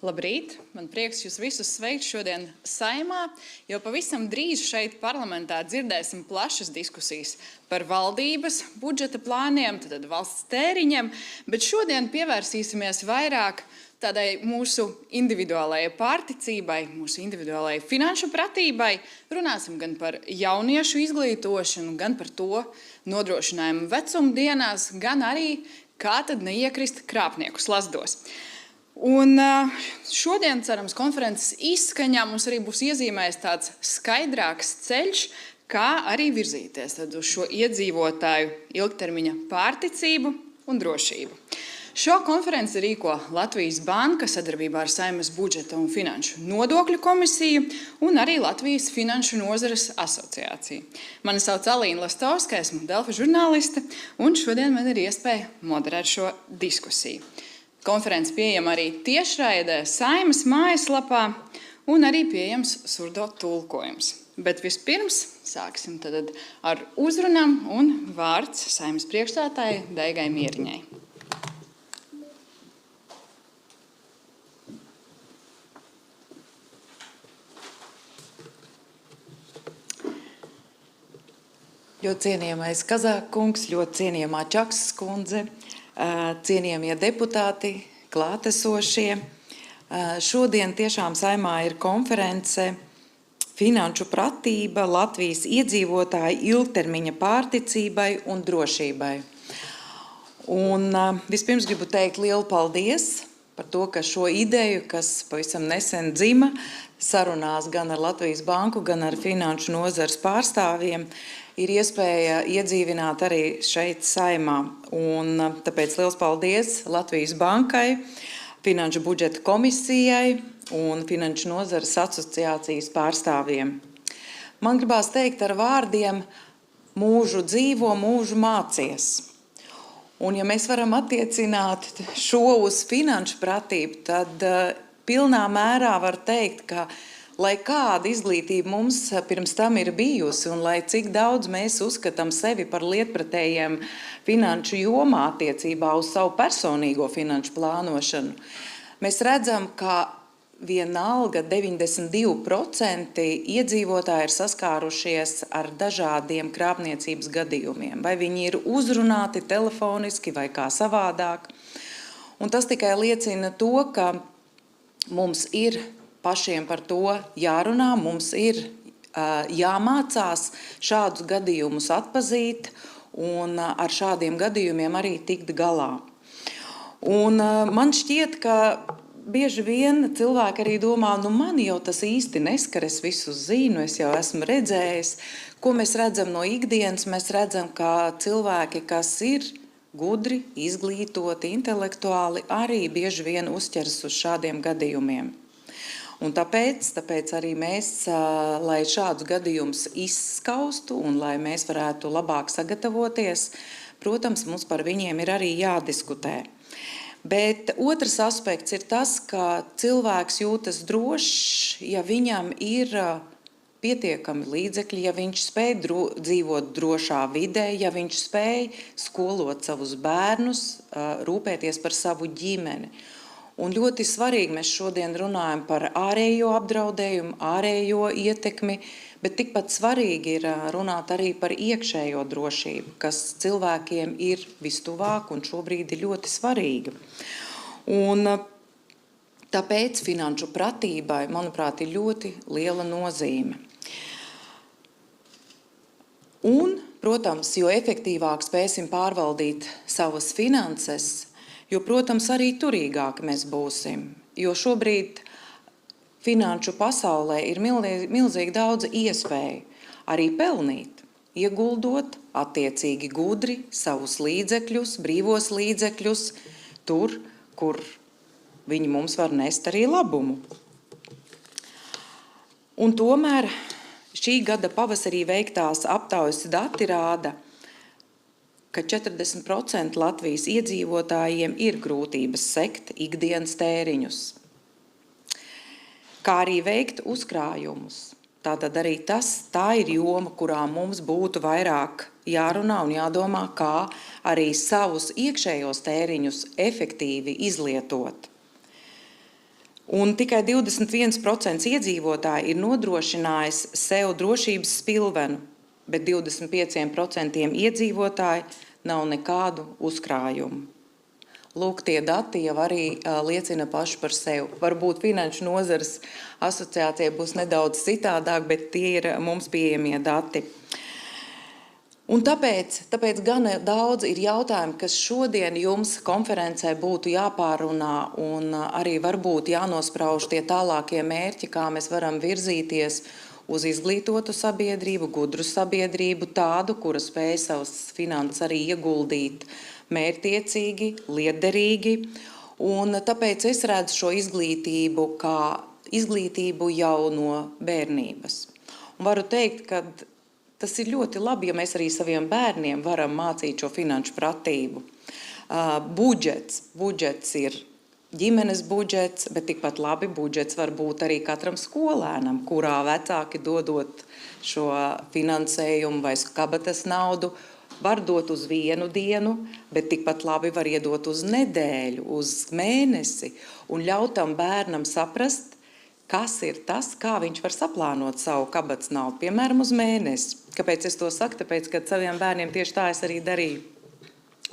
Labrīt! Man prieks jūs visus sveikt šodien Saeimā, jo pavisam drīz šeit parlamentā dzirdēsim plašas diskusijas par valdības budžeta plāniem, tad valsts tēriņiem, bet šodien pievērsīsimies vairāk tādai mūsu individuālajai pārticībai, mūsu individuālajai finanšu pratībai. Runāsim gan par jauniešu izglītošanu, gan par to nodrošinājumu vecumdienās, gan arī kā tad neiekrist krāpnieku slazdos. Un šodien, cerams, konferences izskaņā mums arī būs iezīmējis tāds skaidrāks ceļš, kā arī virzīties tad uz šo iedzīvotāju ilgtermiņa pārticību un drošību. Šo konferenci rīko Latvijas Banka sadarbībā ar Saeimas budžeta un finanšu nodokļu komisiju un arī Latvijas finanšu nozares asociāciju. Mani sauc Alīna Lastovska, esmu Delfa žurnāliste, un šodien man ir iespēja moderēt šo diskusiju. Konferences pieejama arī tiešraidē Saeimas mājaslapā un arī pieejams surdo tulkojums. Bet vispirms sāksim tad ar uzrunām un vārds Saeimas priekšstādātājai Daigai Mieriņai. Ļoti cienījamais Kazāk kungs, ļoti cienījamā Čaksas kundze, cienījamie deputāti, klātesošie. Šodien tiešām Saeimā ir konference Finanšu pratība Latvijas iedzīvotāju ilgtermiņa pārticībai un drošībai. Un vispirms gribu teikt lielu paldies par to, ka šo ideju, kas pavisam nesen dzima, sarunās gan ar Latvijas Banku, gan ar finanšu nozares pārstāvjiem, ir iespēja iedzīvināt arī šeit Saeimā. Un tāpēc liels paldies Latvijas Bankai, Finanšu budžeta komisijai un Finanšu nozares asociācijas pārstāvjiem. Man gribās teikt ar vārdiem: mūžu dzīvo, mūžu mācies. Un ja mēs varam attiecināt šo uz finanšu pratību, tad pilnā mērā var teikt, ka lai kāda izglītība mums pirms tam ir bijusi un lai cik daudz mēs uzskatām sevi par lietpratējiem finanšu jomā attiecībā uz savu personīgo finanšu plānošanu, mēs redzam, ka vienalga 92% iedzīvotāji ir saskārušies ar dažādiem krāpniecības gadījumiem. Vai viņi ir uzrunāti telefoniski vai kā savādāk. Un tas tikai liecina to, ka mums ir pašiem par to jārunā, mums ir jāmācās šādus gadījumus atpazīt un ar šādiem gadījumiem arī tikt galā. Un man šķiet, ka bieži vien cilvēki arī domā, man jau tas īsti neskar, es visu zinu, es jau esmu redzējis. Ko mēs redzam no ikdienas? Mēs redzam, ka cilvēki, kas ir gudri, izglītoti, intelektuāli, arī bieži vien uzķeras uz šādiem gadījumiem. Un tāpēc arī mēs, lai šādus gadījumus izskaustu un lai mēs varētu labāk sagatavoties, protams, mums par viņiem ir arī jādiskutē. Bet otrs aspekts ir tas, ka cilvēks jūtas drošs, ja viņam ir pietiekami līdzekļi, ja viņš spēj dzīvot drošā vidē, ja viņš spēj skolot savus bērnus, rūpēties par savu ģimeni. Un ļoti svarīgi mēs šodien runājam par ārējo apdraudējumu, ārējo ietekmi, bet tikpat svarīgi ir runāt arī par iekšējo drošību, kas cilvēkiem ir vistuvāk un šobrīd ir ļoti svarīga. Un tāpēc finanšu pratībai, manuprāt, ir ļoti liela nozīme. Un, protams, jo efektīvāk spēsim pārvaldīt savas finanses, jo, protams, arī turīgāk mēs būsim, jo šobrīd finanšu pasaulē ir milzīgi daudz iespēju arī pelnīt, ieguldot attiecīgi gudri savus līdzekļus, brīvos līdzekļus, tur, kur viņi mums var nest arī labumu. Un tomēr šī gada pavasarī veiktās aptaujas dati rāda, ka 40% Latvijas iedzīvotājiem ir grūtības sekt ikdienas tēriņus, kā arī veikt uzkrājumus. Tātad arī tā ir joma, kurā mums būtu vairāk jārunā un jādomā, kā arī savus iekšējos tēriņus efektīvi izlietot. Un tikai 21% iedzīvotāji ir nodrošinājis sev drošības spilvenu, bet 25% iedzīvotāji nav nekādu uzkrājumu. Lūk, tie dati jau arī liecina paši par sevi. Varbūt Finanšu nozares asociācija būs nedaudz citādāk, bet tie ir mums pieejamie dati. Un tāpēc gan daudz ir jautājumi, kas šodien jums konferencē būtu jāpārunā un arī varbūt jānosprauž tie tālākie mērķi, kā mēs varam virzīties uz izglītotu sabiedrību, gudru sabiedrību, tādu, kura spēj savas finanses arī ieguldīt mērķtiecīgi, lietderīgi. Un tāpēc es redzu šo izglītību kā izglītību jau no bērnības. Un varu teikt, ka tas ir ļoti labi, ja mēs arī saviem bērniem varam mācīt šo finanšu pratību. Budžets ir ģimenes budžets, bet tikpat labi budžets var būt arī katram skolēnam, kurā vecāki dodot šo finansējumu vai kabatas naudu, var dot uz vienu dienu, bet tikpat labi var iedot uz nedēļu, uz mēnesi un ļaut tam bērnam saprast, kas ir tas, kā viņš var saplānot savu kabatas naudu, piemēram, uz mēnesi. Kāpēc es to saku? Tāpēc, ka saviem bērniem tieši tā es arī darīju.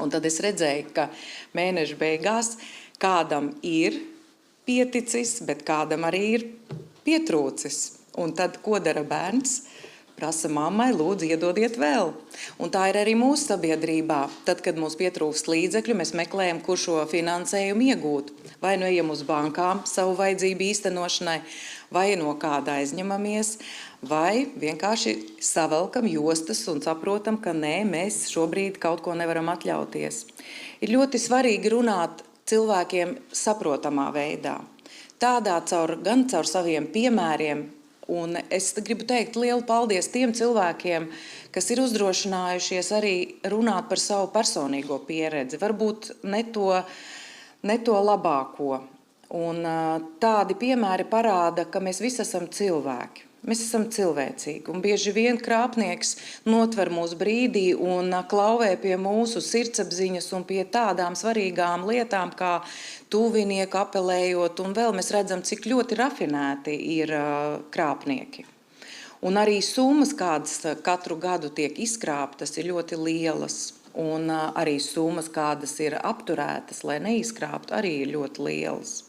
Un tad es redzēju, ka mēneša beigās kādam ir pieticis, bet kādam arī ir pietrūcis. Un tad, ko dara bērns? Prasa mammai, lūdzu, iedodiet vēl. Un tā ir arī mūsu sabiedrībā. Tad, kad mums pietrūkst līdzekļu, mēs meklējam, kur šo finansējumu iegūt. Vai nu ejam uz bankām savu vajadzību īstenošanai, vai no kāda aizņemamies, vai vienkārši savelkam jostas un saprotam, ka nē, mēs šobrīd kaut ko nevaram atļauties. Ir ļoti svarīgi runāt cilvēkiem saprotamā veidā. Tādā gan caur saviem piemēriem. Un es gribu teikt lielu paldies tiem cilvēkiem, kas ir uzdrošinājušies arī runāt par savu personīgo pieredzi, varbūt ne to labāko. Un tādi piemēri parāda, ka mēs visi esam cilvēki. Mēs esam cilvēcīgi, un bieži vien krāpnieks notver mūs brīdī un klauvē pie mūsu sirdsapziņas un pie tādām svarīgām lietām, kā tuvinieku apelējot, un vēl mēs redzam, cik ļoti rafinēti ir krāpnieki. Un arī summas, kādas katru gadu tiek izkrāptas, ir ļoti lielas, un arī summas, kādas ir apturētas, lai neizkrāptu, arī ir ļoti lielas.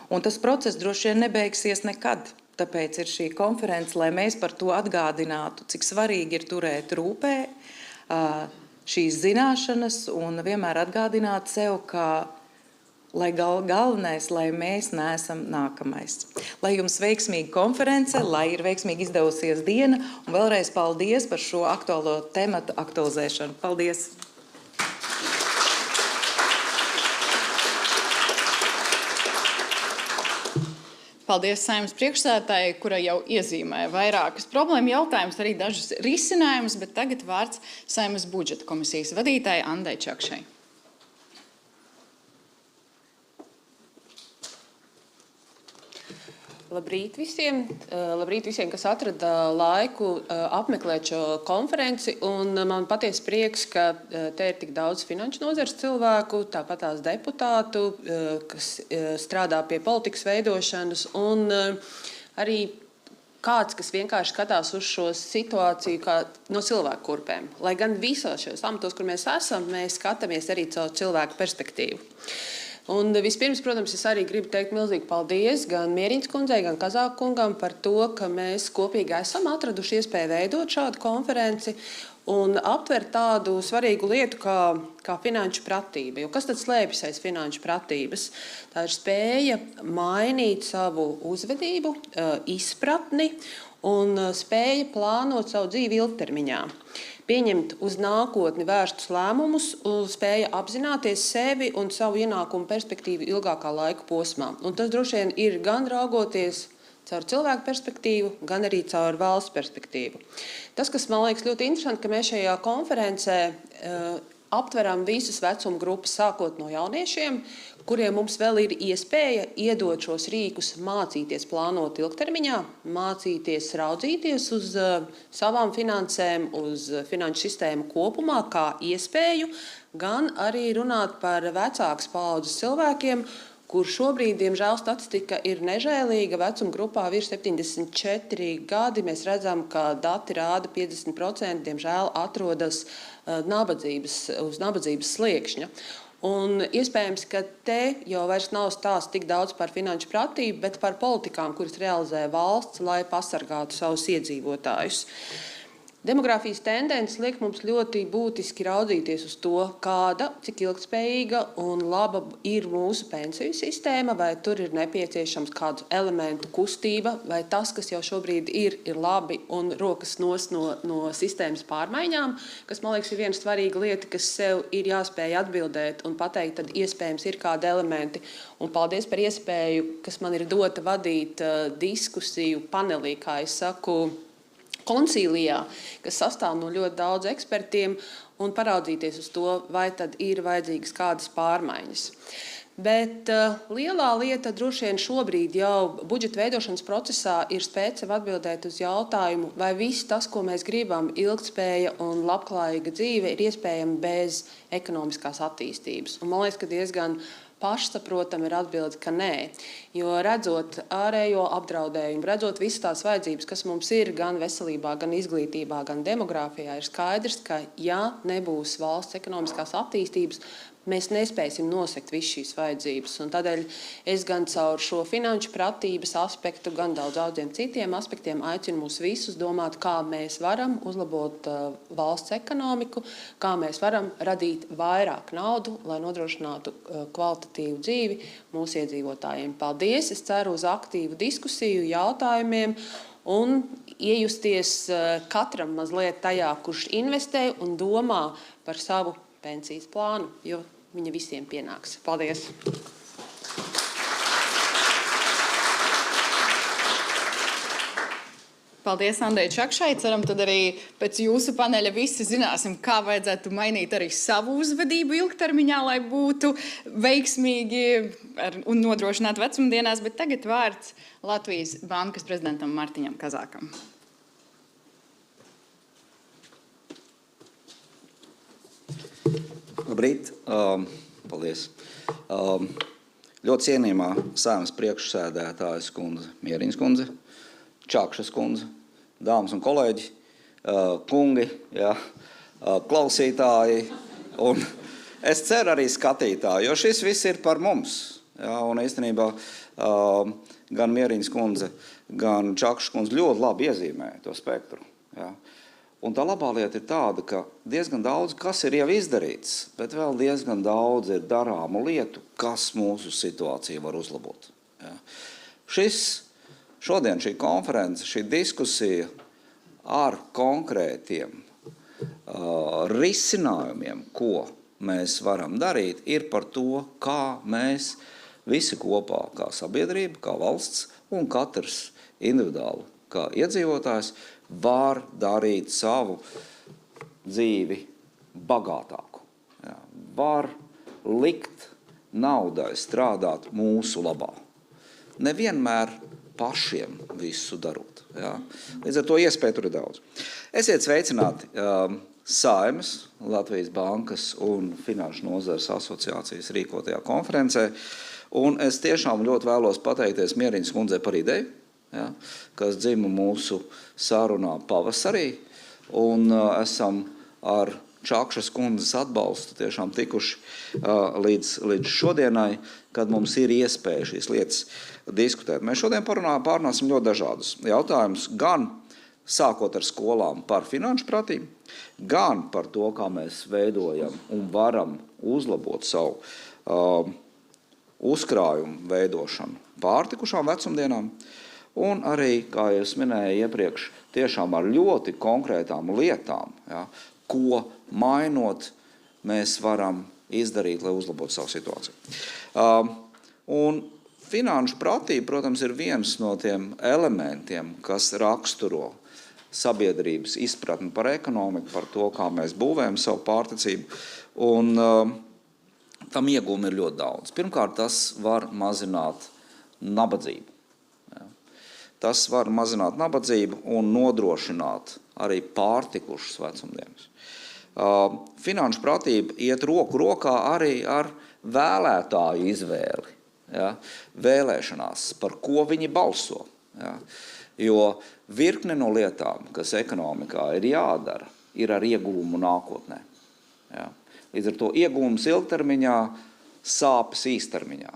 Un tas process droši vien nebeigsies nekad. Tāpēc ir šī konference, lai mēs par to atgādinātu, cik svarīgi ir turēt rūpē šīs zināšanas un vienmēr atgādināt sev, ka galvenais, lai mēs neesam nākamais. Lai jums veiksmīga konference, lai ir veiksmīgi izdevusies diena, un vēlreiz paldies par šo aktuālo tematu aktualizēšanu. Paldies! Paldies Saeimas priekšsēdētājai, kura jau iezīmēja vairākas problēmu jautājumus, arī dažus risinājumus, bet tagad vārds Saeimas budžeta komisijas vadītājai Andai Čakšai. Labrīt visiem, kas atrada laiku apmeklēt šo konferenci. Un man patiesi prieks, ka te ir tik daudz finanšu nozares cilvēku, tāpat tās deputātu, kas strādā pie politikas veidošanas, un arī kāds, kas vienkārši skatās uz šo situāciju kā no cilvēku kurpēm. Lai gan visos šajos amatos, kur mēs esam, mēs skatāmies arī caur cilvēku perspektīvu. Un vispirms, protams, es arī gribu teikt milzīgi paldies gan Mieriņas kundzei, gan Kazāka kungam par to, ka mēs kopīgi esam atraduši iespēju veidot šādu konferenci un aptvert tādu svarīgu lietu kā finanšu pratība. Jo kas tad slēpjas aiz finanšu pratības? Tā ir spēja mainīt savu uzvedību, izpratni un spēja plānot savu dzīvi ilgtermiņā. Pieņemt uz nākotni vērstus lēmumus, spēja apzināties sevi un savu ienākumu perspektīvu ilgākā laika posmā. Un tas droši vien ir gan raugoties caur cilvēku perspektīvu, gan arī caur valsts perspektīvu. Tas, kas man liekas ļoti interesanti, ka mēs šajā konferencē aptveram visas vecuma grupas, sākot no jauniešiem, kuriem mums vēl ir iespēja iedot šos rīkus, mācīties plānot ilgtermiņā, mācīties raudzīties uz savām finansēm, uz finanšu sistēmu kopumā kā iespēju, gan arī runāt par vecākas paaudzes cilvēkiem kur šobrīd, diemžēl, statistika ir nežēlīga. Vecuma grupā virs 74 gadi mēs redzam, ka dati rāda 50%, diemžēl, atrodas uz nabadzības sliekšņa. Un iespējams, ka te jau vairs nav stāsts tik daudz par finanšu pratību, bet par politikām, kuras realizē valsts, lai pasargātu savus iedzīvotājus. Demogrāfijas tendences liek mums ļoti būtiski raudzīties uz to, kāda, cik ilgtspējīga un laba ir mūsu pensiju sistēma, vai tur ir nepieciešams kādu elementu kustība, vai tas, kas jau šobrīd ir labi un rokas nos no sistēmas pārmaiņām, kas, man liekas, ir viena svarīga lieta, kas sev ir jāspēj atbildēt un pateikt, tad iespējams ir kādi elementi. Un paldies par iespēju, kas man ir dota vadīt diskusiju panelī, kā es saku, koncīlijā, kas sastāv no ļoti daudz ekspertiem, un paraudzīties uz to, vai tad ir vajadzīgas kādas pārmaiņas. Bet lielā lieta droši vien šobrīd jau budžeta veidošanas procesā ir spēt sev atbildēt uz jautājumu, vai viss tas, ko mēs gribam, ilgtspēja un labklājīga dzīve, ir iespējama bez ekonomiskās attīstības. Un man liekas, ka diezgan pašsaprotam ir atbilde, ka nē. Jo redzot ārējo apdraudējumu, redzot visas tās vajadzības, kas mums ir gan veselībā, gan izglītībā, gan demogrāfijā, ir skaidrs, ka ja nebūs valsts ekonomiskās attīstības, mēs nespēsim nosegt visu šīs vajadzības. Un tādēļ es gan caur šo finanšu pratības aspektu, gan daudziem citiem aspektiem aicinu mūs visus domāt, kā mēs varam uzlabot valsts ekonomiku, kā mēs varam radīt vairāk naudu, lai nodrošinātu kvalitatīvu dzīvi mūsu iedzīvotājiem. Paldies! Es ceru uz aktīvu diskusiju, jautājumiem un iejusties katram mazliet tajā, kurš investē un domā par savu pensijas plānu, jo viņa visiem pienāks. Paldies! Paldies, Andrei Čakšai. Ceram, tad arī pēc jūsu paneļa visi zināsim, kā vajadzētu mainīt arī savu uzvedību ilgtermiņā, lai būtu veiksmīgi un nodrošinātu vecumdienās. Bet tagad vārds Latvijas Bankas prezidentam Martiņam Kazākam. Labrīt, paldies. Ļoti cienījamā Saeimas priekšsēdētājas kundze, Mieriņas kundze, Čakšas kundze, dāmas un kolēģi, kungi, jā, klausītāji un es ceru arī skatītāji, jo šis viss ir par mums. Jā, un īstenībā gan Mieriņas kundze, gan Čakšas kundze ļoti labi iezīmē to spektru. Jā. Un tā labā lieta ir tāda, ka diezgan daudz, kas ir jau izdarīts, bet vēl diezgan daudz ir darāmu lietu, kas mūsu situāciju var uzlabot. Ja. Šodien šī konference, šī diskusija ar konkrētiem risinājumiem, ko mēs varam darīt, ir par to, kā mēs visi kopā, kā sabiedrība, kā valsts un katrs individuāli, kā iedzīvotājs, var darīt savu dzīvi bagātāku. Jā, var likt naudai strādāt mūsu labā. Nevienmēr pašiem visu darot. Jā. Līdz ar to iespēju tur ir daudz. Esiet sveicināti Saeimas, Latvijas Bankas un Finanšu nozares asociācijas rīkotajā konferencē. Un es tiešām ļoti vēlos pateikties Mieriņas kundzei par ideju, ja, kas dzima mūsu sarunā pavasarī, un esam ar Čakšas kundzes atbalstu tiešām tikuši līdz šodienai, kad mums ir iespēja šīs lietas diskutēt. Mēs šodien pārunāsim ļoti dažādus jautājumus, gan sākot ar skolām par finanšu pratību, gan par to, kā mēs veidojam un varam uzlabot savu uzkrājumu veidošanu pārtikušām vecumdienām, un arī, kā jūs minēju iepriekš, tiešām ar ļoti konkrētām lietām, ja, ko mainot mēs varam izdarīt, lai uzlabotu savu situāciju. Un finanšu pratība, protams, ir viens no tiem elementiem, kas raksturo sabiedrības izpratni par ekonomiku, par to, kā mēs būvējam savu pārticību. Un tam iegūmi ir ļoti daudz. Pirmkārt, tas var mazināt nabadzību. Tas var mazināt nabadzību un nodrošināt arī pārtikušas vecumdienas. Finanšu pratība iet roku rokā arī ar vēlētāju izvēli. ja, vēlēšanās, par ko viņi balso. Ja. Jo virkne no lietām, kas ekonomikā ir jādara, ir ar ieguvumu nākotnē. Ja. Līdz ar to ieguvums ilgtermiņā, sāpes īstermiņā.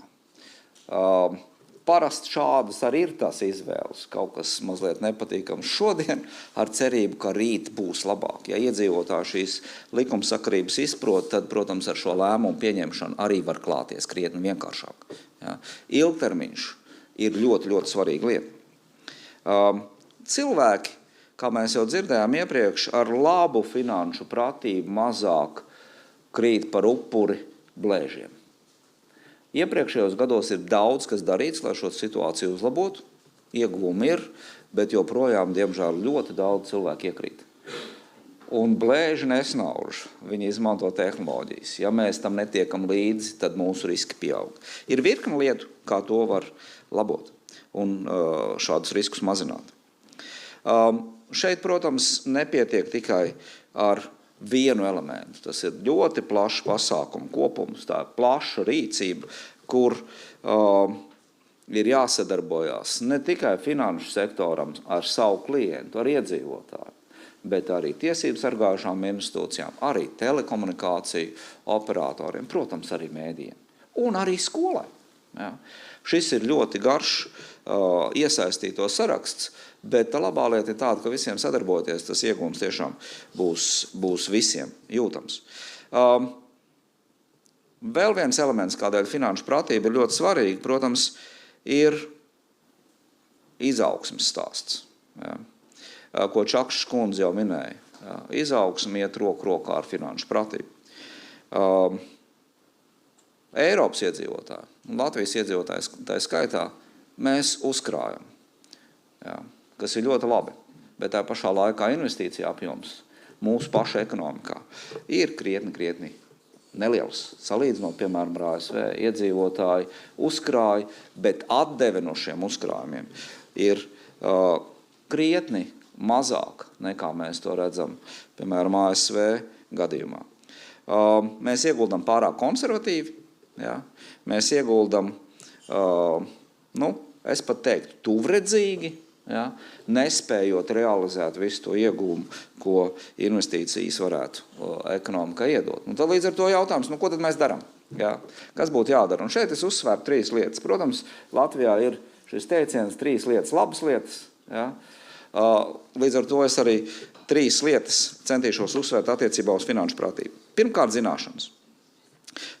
Parasti šādas arī ir tās izvēles, kaut kas mazliet nepatīkams šodien, ar cerību, ka rīt būs labāk. Ja iedzīvotāji šīs likumsakarības izprot, tad, protams, ar šo lēmumu pieņemšanu arī var klāties krietni vienkāršāk. Ja. Ilgtermiņš ir ļoti, ļoti svarīga lieta. Cilvēki, kā mēs jau dzirdējām iepriekš, ar labu finanšu pratību mazāk krīt par upuri blēžiem. Iepriekšējos gados ir daudz, kas darīts, lai šo situāciju uzlabotu. Ieguvumi ir, bet joprojām, diemžēl, ļoti daudz cilvēku iekrīt. Un blēži nesnauž, viņi izmanto tehnoloģijas. Ja mēs tam netiekam līdzi, tad mūsu riski pieaug. Ir virkni lietu, kā to var labot un šādus riskus mazināt. Šeit, protams, nepietiek tikai ar vienu elementu. Tas ir ļoti plašs pasākumu kopums, tā ir plaša rīcība, kur ir jāsadarbojās ne tikai finanšu sektoram ar savu klientu, ar iedzīvotāju, bet arī tiesību sargājušām institūcijām, arī telekomunikāciju operatoriem, protams, arī mēdījiem un arī skolai. Ja. Šis ir ļoti garš iesaistīto saraksts, bet tā labā lieta ir tāda, ka visiem sadarboties, tas iegūms tiešām būs visiem jūtams. Vēl viens elements, kādēļ finanšu pratība ir ļoti svarīga, protams, ir izaugsmes stāsts, ja, ko Čakšs kundze jau minēja. Ja, izaugsme iet roku rokā ar finanšu pratību. Eiropas iedzīvotāji un Latvijas iedzīvotājs tā skaitā mēs uzkrājam, ja, kas ir ļoti labi, bet tā pašā laikā investīcija apjoms mūsu paša ekonomikā ir krietni neliels. Salīdzinot, piemēram, ar ASV iedzīvotāji uzkrāja, bet atdeve no šiem uzkrājumiem ir krietni mazāk nekā mēs to redzam, piemēram, ASV gadījumā. Mēs ieguldam pārāk konservatīvi, ja? Mēs ieguldam, es pat teiktu, tuvredzīgi, ja? Nespējot realizēt visu to iegūmu, ko investīcijas varētu ekonomikai iedot. Un tad līdz ar to jautājums, ko tad mēs darām? Ja? Kas būtu jādara? Un šeit es uzsvēru 3 lietas. Protams, Latvijā ir šis teiciens 3 lietas, labas lietas. Ja? Līdz ar to es arī 3 lietas centīšos uzsvērt attiecībā uz finanšu pratību. Pirmkārt, zināšanas.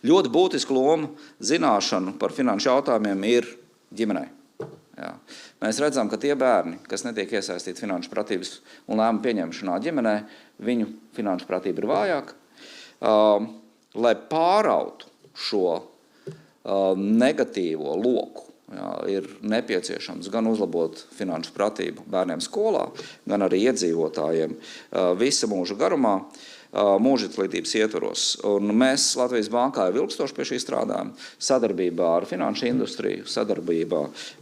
Ļoti būtiska loma zināšanu par finanšu jautājumiem ir ģimenei. Jā. Mēs redzam, ka tie bērni, kas netiek iesaistīti finanšu pratības un lēmumu pieņemšanā ģimenē, viņu finanšu pratība ir vājāka. Lai pārautu šo negatīvo loku, jā, ir nepieciešams gan uzlabot finanšu pratību bērniem skolā, gan arī iedzīvotājiem visa mūža garumā, mūža izglītības ietvaros. Un mēs Latvijas bankā jau ilgstoši pie šī strādājam, sadarbībā ar finanšu industriju, sadarbībā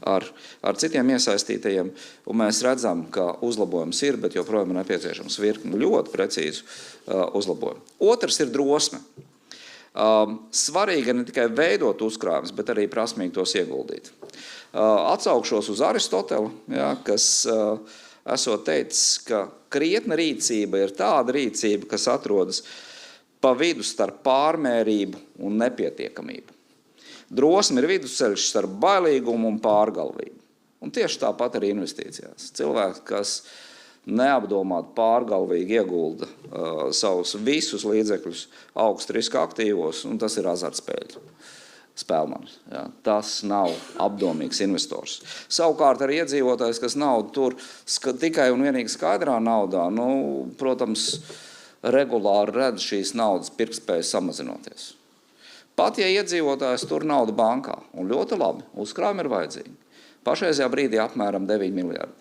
ar citiem iesaistītajiem, un mēs redzam, ka uzlabojums ir, bet joprojām ir nepieciešams virkni ļoti precīzu uzlabojumu. Otrs ir drosme. Svarīgi ne tikai veidot uzkrājumus, bet arī prasmīgi tos ieguldīt. Atsaukšos uz Aristoteli, ja, kas esot teicis, ka krietna rīcība ir tāda rīcība, kas atrodas pa vidu starp pārmērību un nepietiekamību. Drosme ir vidusceļš starp bailīgumu un pārgalvību. Un tieši tāpat arī investīcijās. Cilvēks, kas neapdomāt pārgalvīgi iegulda savus visus līdzekļus augstu riska aktīvos, un tas ir azartspēļu spēlmanis. Ja. Tas nav apdomīgs investors. Savukārt arī iedzīvotājs, kas naudu tur tikai un vienīgi skaidrā naudā, protams, regulāri redz šīs naudas pirktspēju samazinoties. Pat ja iedzīvotājs tur naudu bankā, un ļoti labi, uzkrājumi ir vajadzīgi, pašreizajā brīdī apmēram 9 miljardi.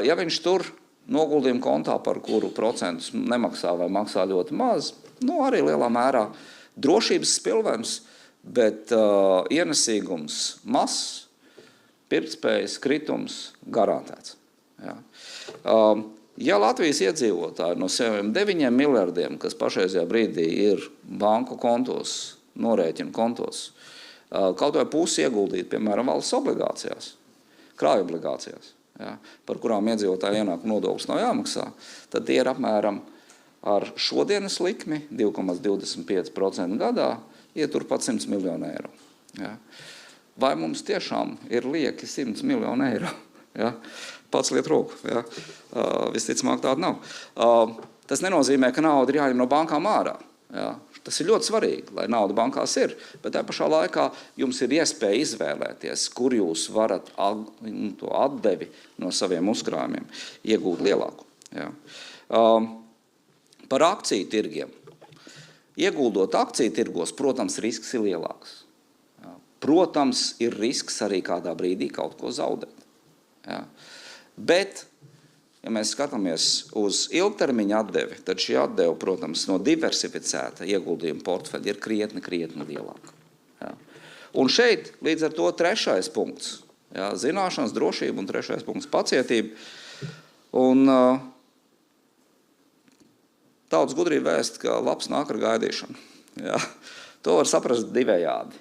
Ja viņš tur noguldījuma kontā, par kuru procentus nemaksā vai maksā ļoti maz, arī lielā mērā drošības spilvens, bet ienesīgums mazs, pirktspējas kritums garantēts. Ja. Ja Latvijas iedzīvotāji no saviem 9 miljardiem, kas pašreizajā brīdī ir banku kontos, norēķinu kontos, kaut vai pusi ieguldīt, piemēram, valsts obligācijās, krājobligācijās, ja, par kurām iedzīvotāju ienākuma nodoklis nav jāmaksā, tad tie ir apmēram ar šodienas likmi 2,25% gadā ieturpat 100 miljonu eiro. Ja. Vai mums tiešām ir lieki 100 miljonu eiro? Ja. Pats liet roku. Ja. Visticamāk tāda nav. Tas nenozīmē, ka nauda ir jāņem no bankām ārā. Ja. Tas ir ļoti svarīgi, lai nauda bankās ir, bet tā pašā laikā jums ir iespēja izvēlēties, kur jūs varat to atdevi no saviem uzkrājumiem iegūt lielāku. Ja. Par akciju tirgiem. Ieguldot akciju tirgos, protams, risks ir lielāks. Ja. Protams, ir risks arī kādā brīdī kaut ko zaudēt. Ja. Bet, ja mēs skatāmies uz ilgtermiņa atdevi, tad šī atdeve, protams, no diversificēta ieguldījuma portfeļa ir krietni lielāka. Ja. Un šeit līdz ar to trešais punkts. Ja, zināšanas, drošība un trešais punkts pacietība. Un tautas gudrība vēst, ka labs nāk ar gaidīšanu. Ja. To var saprast divējādi.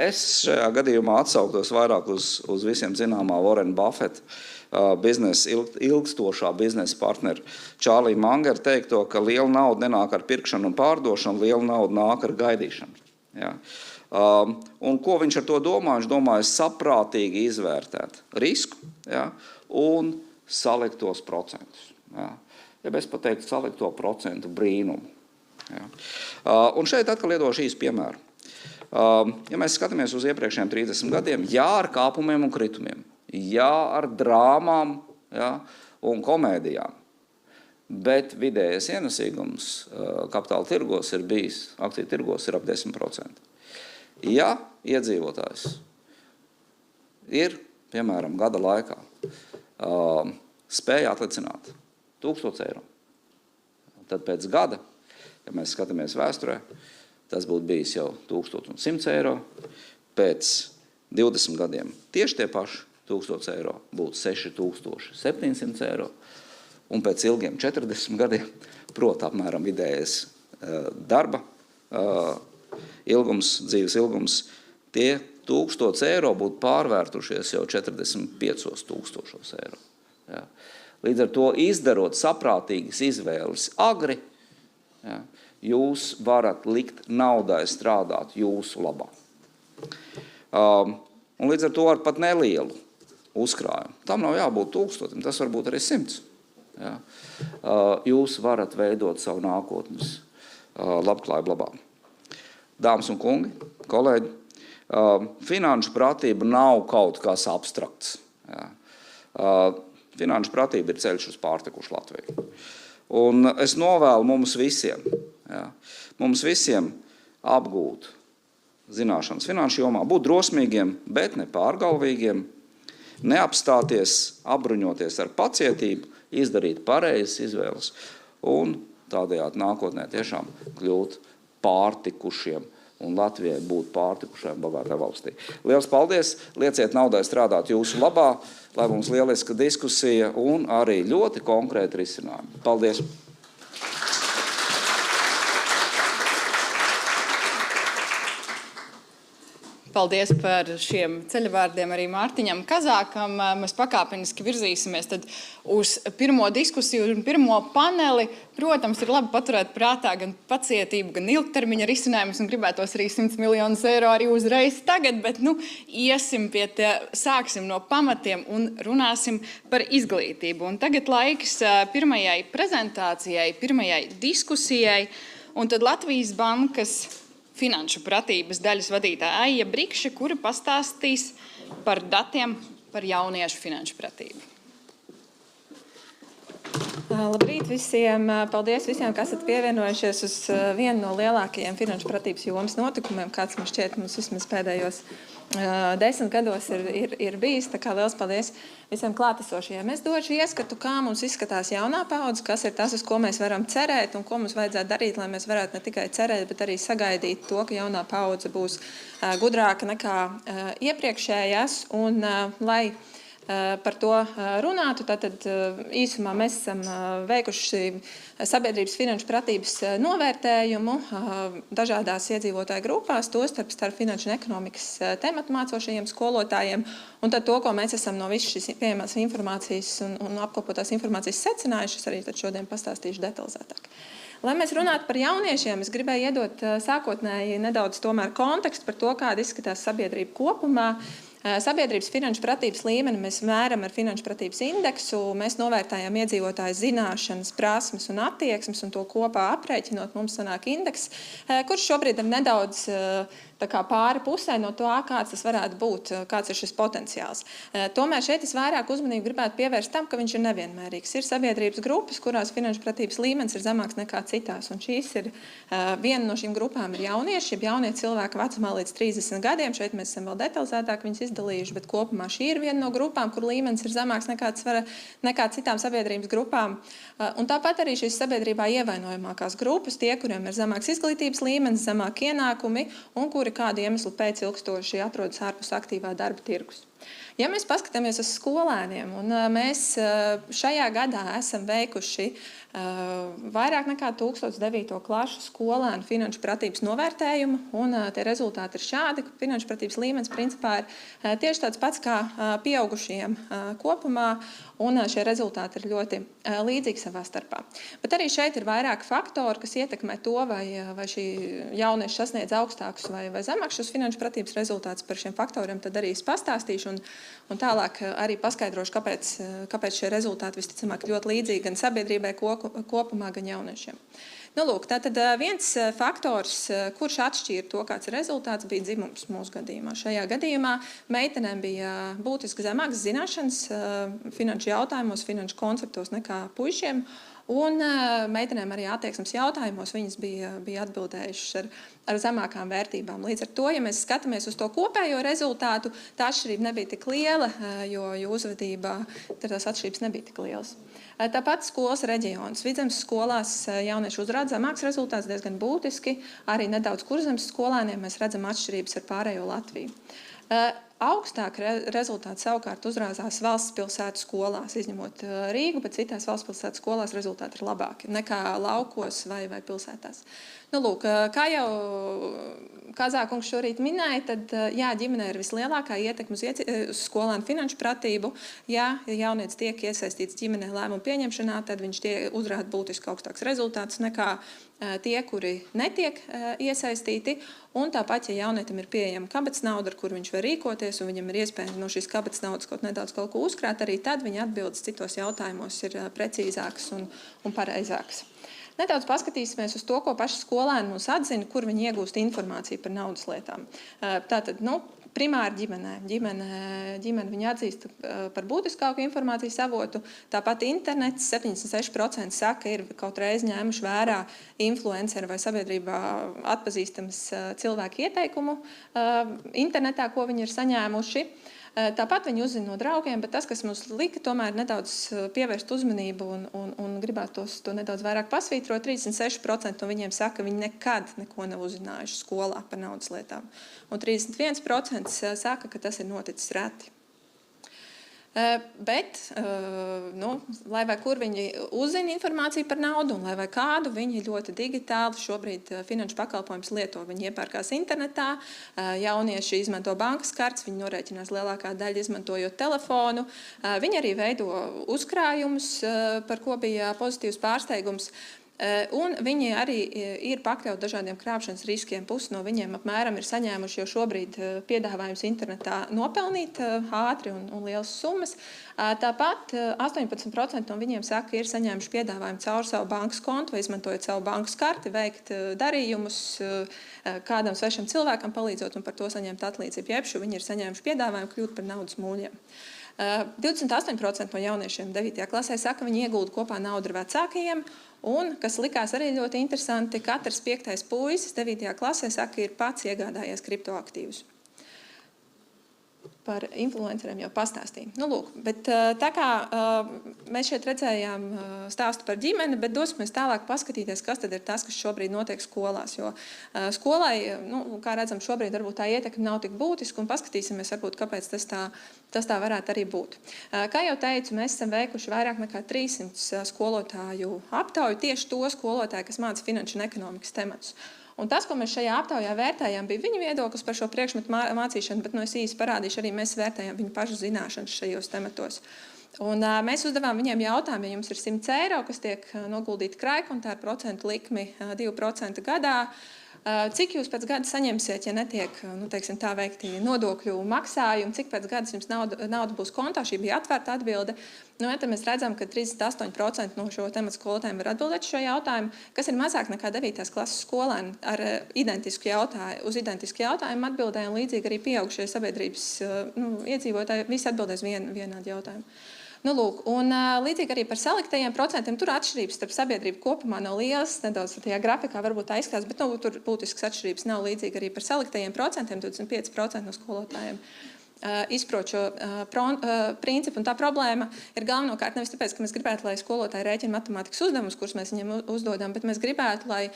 Es šajā gadījumā atsauktos vairāk uz visiem zināmā Warren Buffett ilgstošā biznesa partnera Čārlija Mangera teikto, ka liela nauda nenāk ar pirkšanu un pārdošanu, liela nauda nāk ar gaidīšanu. Ja. Un ko viņš ar to domā? Viņš domāja saprātīgi izvērtēt risku, ja, un salikt tos procentus. Ja. Ja es pateiktu salikt to procentu brīnumu. Ja. Un šeit atkal iedošu īsu piemēru. Ja mēs skatāmies uz iepriekšējiem 30 gadiem, jā, ar kāpumiem un kritumiem, jā, ar drāmām, jā, un komēdijām, bet vidējais ienesīgums kapitāla tirgos ir bijis, akciju tirgos ir ap 10%. Ja iedzīvotājs ir, piemēram, gada laikā spēja atlicināt 1000 eiro, tad pēc gada, ja mēs skatāmies vēsturē, tas būtu bijis jau 1100 eiro, pēc 20 gadiem tieši tie paši 1000 eiro būtu 6700 eiro, un pēc ilgiem 40 gadiem, proti apmēram vidējais darba ilgums, dzīves ilgums, tie 1000 eiro būtu pārvērtušies jau 45 000 eiro. Ja. Līdz ar to izdarot saprātīgas izvēles agri, ja, jūs varat likt naudai strādāt jūsu labā. Un līdz ar to ar pat nelielu uzkrājumu. Tam nav jābūt 1000, tas var būt arī 100. Ja. Jūs varat veidot savu nākotnes labklājību labā. Dāmas un kungi, kolēģi, finanšu pratība nav kaut kas abstrakts. Ja. Finanšu pratība ir ceļš uz pārtekušu Latviju. Un es novēlu mums visiem, ja, apgūt zināšanas finanšu jomā, būt drosmīgiem, bet ne pārgalvīgiem, neapstāties, apbruņoties ar pacietību, izdarīt pareizas izvēles un tādējādi nākotnē tiešām kļūt pārtikušiem un Latvijai būt pārtikušiem bagātai valstī. Liels paldies, lieciet naudai strādāt jūsu labā, lai mums lieliska diskusija un arī ļoti konkrēti risinājumi. Paldies! Paldies par šiem ceļavārdiem arī Mārtiņam Kazākam. Mēs pakāpeniski virzīsimies tad uz pirmo diskusiju un pirmo paneli. Protams, ir labi paturēt prātā gan pacietību, gan ilgtermiņa risinājumus, un gribētos arī 100 miljonus eiro arī uzreiz tagad, bet iesim pie tie, sāksim no pamatiem un runāsim par izglītību. Un tagad laiks pirmajai prezentācijai, pirmajai diskusijai, un tad Latvijas Bankas finanšu pratības daļas vadītāja Aija Brikše, kura pastāstīs par datiem par jauniešu finanšu pratību. Labrīt visiem! Paldies visiem, kas esat pievienojušies uz vienu no lielākajiem finanšu pratības jomas notikumiem, kāds man šķiet mums vismaz pēdējos 10 gados ir bijis. Tā kā liels paldies visiem klātesošajiem. Es došu ieskatu, kā mums izskatās jaunā paudze, kas ir tas, uz ko mēs varam cerēt un ko mums vajadzētu darīt, lai mēs varētu ne tikai cerēt, bet arī sagaidīt to, ka jaunā paudze būs gudrāka nekā iepriekšējās. Un lai par to runātu. Tātad īsumā mēs esam veikuši sabiedrības finanšu pratības novērtējumu dažādās iedzīvotāju grupās, tostarp starp finanšu un ekonomikas tematu mācošajiem skolotājiem. Un tad to, ko mēs esam no visas šīs pieejamās informācijas un apkopotās informācijas secinājuši, arī tad šodien pastāstīšu detalizētāk. Lai mēs runātu par jauniešiem, es gribēju iedot sākotnēji nedaudz tomēr kontekstu par to, kāda izskatās sabiedrība kopumā. Sabiedrības finanšu pratības līmeni mēs mēram ar finanšu pratības indeksu. Mēs novērtējam iedzīvotāju zināšanas, prasmes un attieksmes, un to kopā aprēķinot mums sanāk indeks, kurš šobrīd ir nedaudz pāri pusē no to, kāds tas varētu būt, kāds ir šis potenciāls. Tomēr šeit es vairāk uzmanību gribētu pievērst tam, ka viņš ir nevienmērīgs. Ir sabiedrības grupas, kurās finanšu pratības līmenis ir zemāks nekā citās, un šīs ir viena no šīm grupām ir jaunieši, jaunie cilvēki vecumā līdz 30 gadiem. Šeit mēs esam vēl detalizētāk viņus izdalījuši, bet kopumā šī ir viena no grupām, kur līmenis ir zemāks nekā citām sabiedrības grupām. Un tāpat arī šīs sabiedrībā ievainojamākās grupas, tie, kuriem ir zemāks izglītības līmenis, zemāki ienākumi un kuri kādu iemeslu pēc ilgstoši atrodas ārpus aktīvā darba tirgus. Ja mēs paskatāmies uz skolēniem, un mēs šajā gadā esam veikuši vairāk nekā 1009 klašu skolēnu finanšu pratības novērtējumu, un tie rezultāti ir šādi, ka finanšu pratības līmenis principā ir tieši tāds pats kā pieaugušiem kopumā, un šie rezultāti ir ļoti līdzīgi savā starpā. Bet arī šeit ir vairāk faktori, kas ietekmē to, vai šī jaunieši sasniedz augstākus vai zemākus šos finanšu pratības rezultātus. Par šiem faktoriem tad arī es pastāstīšu, un tālāk arī paskaidrošu, kāpēc šie rezultāti visticamāk ļoti līdzīgi gan sabiedrībai kopumā, gan jauniešiem. Nu, lūk, tātad viens faktors, kurš atšķīra to, kāds ir rezultāts, bija dzimums mūsu gadījumā. Šajā gadījumā meitenēm bija būtiski zemākas zināšanas finanšu jautājumos, finanšu konceptos nekā puišiem, un meitenēm arī attieksmes jautājumos viņas bija atbildējušas ar zemākām vērtībām. Līdz ar to, ja mēs skatāmies uz to kopējo rezultātu, tā atšķirība nebija tik liela, jo uzvedībā tās atšķirības nebija tik lielas. Tāpat skolas reģions. Vidzemes skolās jaunieši uzrāda zemāks rezultāts diezgan būtiski. Arī nedaudz kurzemes skolēniem mēs redzam atšķirības ar pārējo Latviju. Augstāk rezultāti savukārt uzrādās valsts pilsētu skolās, izņemot Rīgu, bet citās valsts pilsētu skolās rezultāti ir labāki nekā laukos vai pilsētās. Nu, lūk, kā jau Kazākungs šorīt minēja, tad jā, ģimenē ir vislielākā ietekme uz skolēnu finanšu pratību. Ja jaunietis tiek iesaistīts ģimenē lēmumu pieņemšanā, tad viņš uzrāda būtiski augstāks rezultāts nekā tie, kuri netiek iesaistīti. Un tāpat, ja jaunietim ir pieejama kabatas nauda, ar kuru viņš var rīkoties, un viņam ir iespēja no šīs kabatas naudas kaut ko uzkrāt, arī tad viņa atbildes citos jautājumos ir precīzākas un pareizākas. Nedaudz paskatīsimies uz to, ko paši skolēni mums atzina, kur viņi iegūst informāciju par naudas lietām. Tātad, primāri ģimene viņi atzīst par būtiskāku informācijas avotu. Tāpat internets 76% saka, ir kaut reizi ņēmuši vērā influenceri vai sabiedrībā atpazīstams cilvēku ieteikumu internetā, ko viņi ir saņēmuši. Tāpat viņi uzzina no draugiem, bet tas, kas mums lika tomēr nedaudz pievērst uzmanību un gribētu to nedaudz vairāk pasvītrot, 36% no viņiem saka, ka viņi nekad neko nav uzzinājuši skolā par naudas lietām. Un 31% saka, ka tas ir noticis reti. Bet, lai vai kur viņi uzzina informāciju par naudu un lai vai kādu, viņi ļoti digitāli šobrīd finanšu pakalpojumus lieto. Viņi iepērkās internetā, jaunieši izmanto bankas kartes, viņi norēķinās lielākā daļa izmantojot telefonu. Viņi arī veido uzkrājumus, par ko bija pozitīvs pārsteigums. Un viņi arī ir pakļauti dažādiem krāpšanas riskiem. Pusi no viņiem apmēram ir saņēmuši jau šobrīd piedāvājums internetā nopelnīt ātri un lielas summas. Tāpat 18% no viņiem saka, ir saņēmuši piedāvājumu caur savu bankas kontu vai izmantojot savu bankas karti, veikt darījumus kādam svešam cilvēkam palīdzot un par to saņemt atlīdzību. Jebšu viņi ir saņēmuši piedāvājumu kļūt par naudas mūļiem. 28% no jauniešiem 9. klasē saka, viņi iegulda kopā naudu ar vecākajiem, un, kas likās arī ļoti interesanti, katrs 5. puisis 9. klasē saka, ir pats iegādājies kriptoaktīvus. par influenceriem jau pastāstīju. Nu, lūk, bet tā kā mēs šeit redzējām stāstu par ģimeni, bet dosimies tālāk paskatīties, kas tad ir tas, kas šobrīd notiek skolās. Jo skolai, kā redzam, šobrīd varbūt tā ietekme nav tik būtiska, un paskatīsimies, varbūt, kāpēc tas tā varētu arī būt. Kā jau teicu, mēs esam veikuši vairāk nekā 300 skolotāju aptauju, tieši to skolotāju, kas māca finanšu un ekonomikas tematus. Un tas, ko mēs šajā aptaujā vērtējām, bija viņu viedoklis par šo priekšmetu mācīšanu, bet es īsi parādīšu, arī mēs vērtējām viņu pašu zināšanas šajos tematos. Un mēs uzdevām viņiem jautājumu, ja jums ir 100 eiro, kas tiek noguldīti krājkontā ar procentu likmi 2% gadā, cik jūs pēc gada saņemsiet, ja netiek tā veikti nodokļu maksājumi, cik pēc gada jums nauda būs kontā? Šī bija atvērta atbilde. Tad mēs redzam, ka 38% no šo tematu skolotājiem var atbildēt šo jautājumu, kas ir mazāk nekā 9. klases skolēni ar identisku jautājumu atbildēja, un līdzīgi arī pieaugušie sabiedrības iedzīvotāji visi atbildēs vienādu jautājumu. Lūk, un līdzīgi arī par saliktajiem procentiem, tur atšķirības starp sabiedrību kopumā nav lielas, nedaudz tajā grafikā varbūt tā izskatās, bet tur būtiskas atšķirības nav. Līdzīgi arī par saliktajiem procentiem, 25% no skolotājiem izprot šo principu, un tā problēma ir galvenokārt nevis tāpēc, ka mēs gribētu, lai skolotāji rēķina matemātikas uzdevumus, kurus mēs viņiem uzdodam, bet mēs gribētu, lai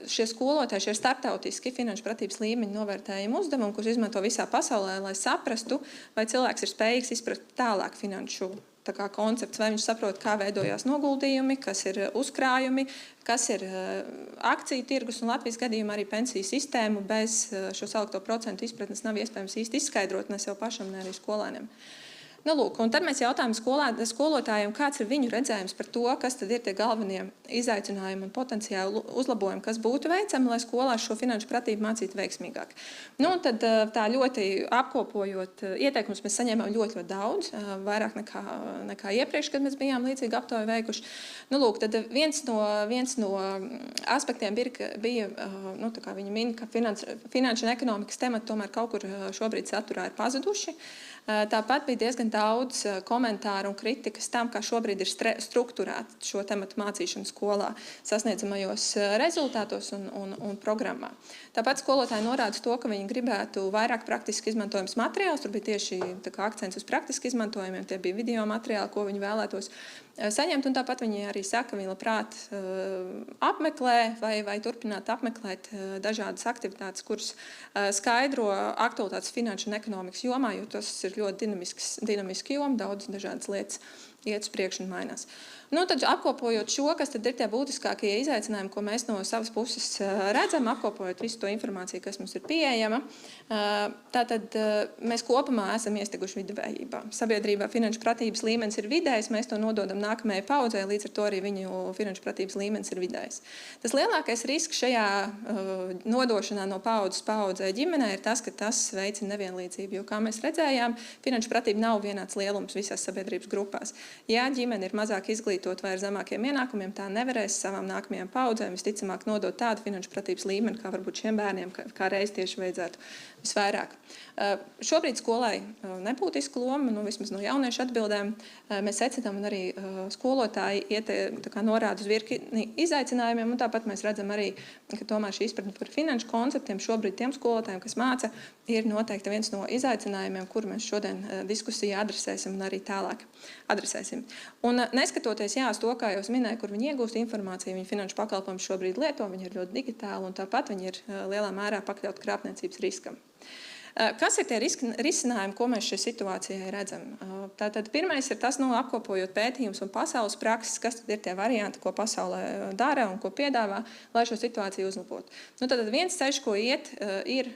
šie skolotāji, šie starptautiski finanšu pratības līmeņa novērtējumi uzdevumi, kurus izmanto visā pasaulē, lai saprastu, vai cilvēks ir spējīgs izprast tālāk finanšu koncepts, vai viņš saprot, kā veidojās noguldījumi, kas ir uzkrājumi, kas ir akciju tirgus, un Latvijas gadījumā arī pensiju sistēmu bez šo salikto procentu izpratnes nav iespējams īsti izskaidrot ne sev pašam, ne arī skolēniem. Lūk, un tad mēs jautājam skolotājiem, kāds ir viņu redzējums par to, kas tad ir tie galvenie izaicinājumi un potenciāli uzlabojumi, kas būtu veicami, lai skolās šo finanšu pratību mācītu veiksmīgāk. Tad tā ļoti apkopojot ieteikumus, mēs saņēmām ļoti daudz, vairāk nekā iepriekš, kad mēs bijām līdzīgi aptauju veikuši. Lūk, tad viens no aspektiem bija kā viņi min, ka finanšu un ekonomikas temati tomēr kaut kur šobrīd saturā ir pazuduši. Tāpat bija diezgan daudz komentāru un kritikas tam, kā šobrīd ir strukturēta šo tematu mācīšanu skolā sasniedzamajos rezultātos un programmā. Tāpat skolotāji norāda to, ka viņi gribētu vairāk praktiski izmantojums materiālus. Tur bija tieši akcents uz praktiski izmantojumiem, tie bija video materiāli, ko viņi vēlētos saņemt, un tāpat viņi arī saka, ka viņi labprāt apmeklē vai turpināt apmeklēt dažādas aktivitātes, kuras skaidro aktualitātes finanšu un ekonomikas jomā, jo tas ir ļoti dinamiski joma, daudz dažādas lietas iet uz priekšu un mainās. Tad apkopojot šo, kas tad ir tie būtiskākie izaicinājumi, ko mēs no savas puses redzam, apkopojot visu to informāciju, kas mums ir pieejama, tātad mēs kopumā esam iesteguši viduvējībā. Sabiedrībā finanšu pratības līmenis ir vidējs, mēs to nododam nākamajai paudzei, līdz ar to arī viņu finanšu pratības līmenis ir vidējs. Tas lielākais risks šajā nodošanā no paudzes paudzē ģimenē ir tas, ka tas veicina nevienlīdzību, jo, kā mēs redzējām, finanšu pratība nav vienāds lielums visās sabiedrības grupās. Ja ģimene ir mazāk izglītot vai ar zemākiem ienākumiem, tā nevarēs savām nākamajām paudzēm visticamāk nodot tādu finanšu pratības līmeni, kā varbūt šiem bērniem, kā reiz tieši vajadzētu visvairāk. Šobrīd skolai nebūtiska loma, vismaz no jauniešu atbildēm. Mēs secinām, un arī skolotāji norāda uz virkni izaicinājumiem, un tāpat mēs redzam arī, ka tomēr šī izpratne par finanšu konceptiem šobrīd tiem skolotājiem, kas māca, ir noteikti viens no izaicinājumiem, kuru mēs šodien diskusijā adresēsim un arī tālāk adresēsim. Un neskatoties uz to, kā jau es minēju, kur viņi iegūst informāciju, viņi finanšu pakalpojumus šobrīd lieto, viņi ir ļoti digitāli, un tāpat viņi ir lielā mērā pakļauti krāpniecības riskam. Kas ir tie risinājumi, ko mēs šajā situācijā redzam? Tātad pirmais ir tas, apkopojot pētījumus un pasaules prakses, kas tad ir tie varianti, ko pasaulē dara un ko piedāvā, lai šo situāciju uzlabotu. Tātad viens ceļš, ko iet, ir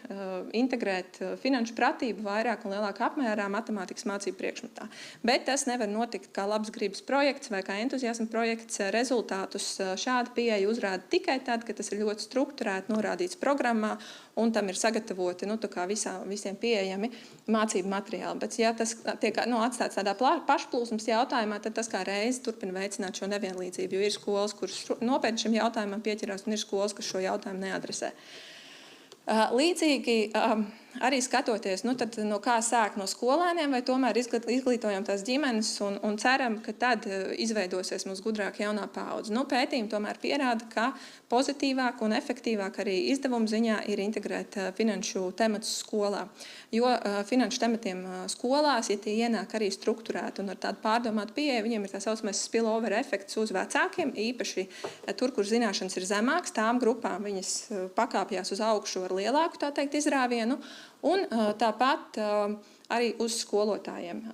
integrēt finanšu pratību vairāk un lielākā apmērā matemātikas mācību priekšmetā. Bet tas nevar notikt kā labs gribas projekts vai kā entuziasma projekts. Rezultātus šāda pieeja uzrāda tikai tad, kad tas ir ļoti strukturēti norādīts programmā un tam ir sagatavoti visiem pieejami mācību materiāli. Bet, ja tas tiek atstāts tādā pašplūsmas jautājumā, tad tas kā reizi turpina veicināt šo nevienlīdzību, jo ir skolas, kuras nopietni šim jautājumam pieķerās, un ir skolas, kas šo jautājumu neadresē. Līdzīgi arī skatoties, tad, no kā sāk no skolēniem, vai tomēr izglītojam tās ģimenes un ceram, ka tad izveidosies mums gudrāk jaunā paudze. Pētījumi tomēr pierāda, ka pozitīvāk un efektīvāk arī izdevumu ziņā ir integrēt finanšu tematus skolā. Jo finanšu tematiem skolās, ja tie ienāk arī strukturēti un ar tādu pārdomātu pieeju, viņiem ir tā saucamais spillover efekts uz vecākiem, īpaši tur, kur zināšanas ir zemāks, tām grupām viņas pakāpjās uz augšu ar lielāku, tā teikt, izrāvienu, un tāpat arī uz skolotājiem.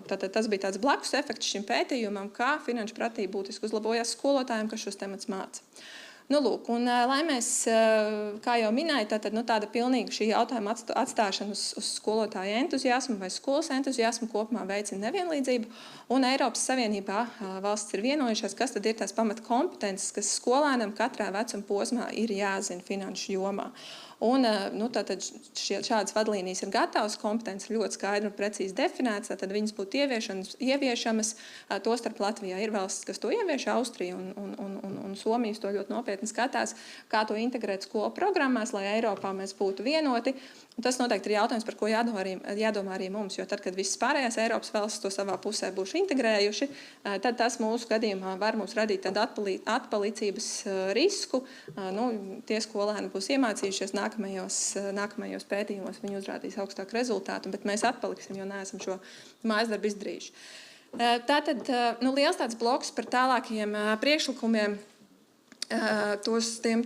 Tātad tas bija tāds blakus efekts šim pētījumam, kā finanšu pratība būtiski uzlabojās skolotājiem, kas šos temats māca. Lūk, un lai mēs, kā jau minēju, tāda pilnīga šī jautājuma atstāšana uz skolotāju entuziasmu vai skolas entuziasmu kopumā veicina nevienlīdzību, un Eiropas Savienībā valsts ir vienojušās, kas tad ir tās pamatkompetences, kas skolēnam katrā vecuma posmā ir jāzina finanšu jomā. Un tātad šādas vadlīnijas ir gatavas, kompetences ļoti skaidri un precīzi definētas, tad viņas būtu ieviešamas, tostarp Latvijā ir valsts, kas to ievieš, Austrija un Somijas to ļoti nopietni skatās, kā to integrēt skolu programmās, lai Eiropā mēs būtu vienoti. Un tas noteikti ir jautājums, par ko jādomā arī mums, jo tad, kad visas pārējās Eiropas valstis to savā pusē būs integrējuši, tad tas mūsu gadījumā var mums radīt tādu atpalicības risku. Tie skolēni būs iemācījušies nākamajos pētījumos, viņi uzrādīs augstāku rezultātu, bet mēs atpaliksim, jo neesam šo mājasdarbu izdarījuši. Tātad liels tāds bloks par tālākajiem priekšlikumiem. Tiem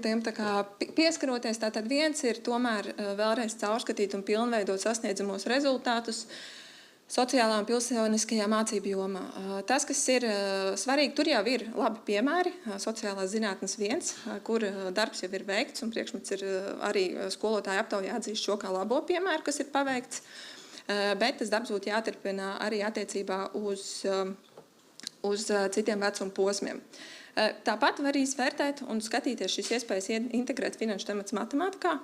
pieskaroties, tātad viens ir tomēr vēlreiz caurskatīt un pilnveidot sasniedzamos rezultātus sociālā un pilsoniskajā mācību jomā. Tas, kas ir svarīgi, tur jau ir labi piemēri, sociālās zinātnes viens, kur darbs jau ir veikts un priekšmets ir arī skolotāju aptaujā atzīst šo kā labo piemēru, kas ir paveikts, bet tas darbs būtu jāturpina arī attiecībā uz citiem vecuma posmiem. Tāpat var izvērtēt un skatīties šīs iespējas integrēt finanšu temats matemātikā.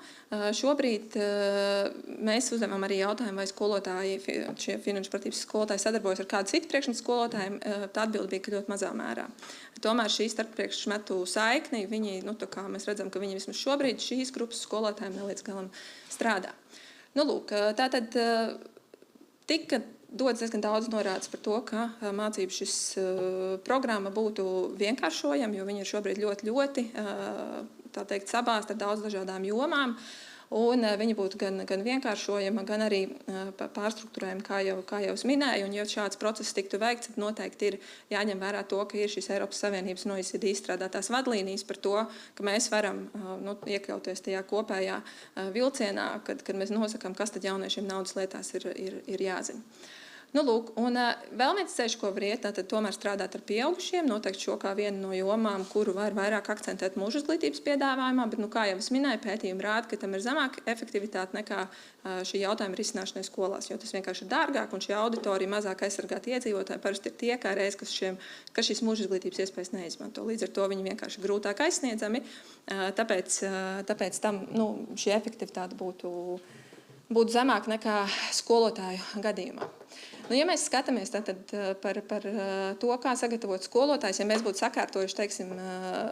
Šobrīd mēs uzdevam arī jautājumu, vai skolotāji, šie finanšu pratības skolotāji sadarbojas ar kādu citu priekšmetu skolotājiem. Tā atbilde bija, ka ļoti mazā mērā. Tomēr šī starppriekšmetu saikni, kā mēs redzam, ka viņi vismaz šobrīd šīs grupas skolotājiem nelīdz galam strādā. Lūk, tātad tika dodas diezgan daudz norādes par to, ka mācību šis programma būtu vienkāršojama, jo viņa ir šobrīd ļoti tā teikt, sabāzta ar daudz dažādām jomām, un viņa būtu gan vienkāršojama, gan arī pārstruktūrējama, kā jau es minēju, un ja šāds process tiktu veikts, tad noteikti ir jāņem vērā to, ka ir šīs Eiropas Savienības no OECD izstrādātās vadlīnijas par to, ka mēs varam iekļauties tajā kopējā vilcienā, kad mēs nosakām, kas tad jauniešiem naudas lietās ir jāzina. Lūk, un vēl viens ceļš, ko var iet, tad tomēr strādāt ar pieaugušiem, noteikti šo kā vienu no jomām, kuru var vairāk akcentēt mūža izglītības piedāvājumā, bet, kā jau es minēju, pētījumi rāda, ka tam ir zemāka efektivitāte nekā šī jautājuma risināšanai skolās, jo tas vienkārši ir dārgāk, un šī auditorija mazāk aizsargāti iedzīvotāji parasti ir tie, kā reiz, kas šīs mūža izglītības iespējas neizmanto. Līdz ar to viņi vienkārši grūtāk aizsniedzami, tāpēc tam šī efektivitāte būtu zemāka nekā skolotāju gadījumā. Ja mēs skatāmies par to, kā sagatavot skolotājs, ja mēs būtu sakārtojuši, teiksim,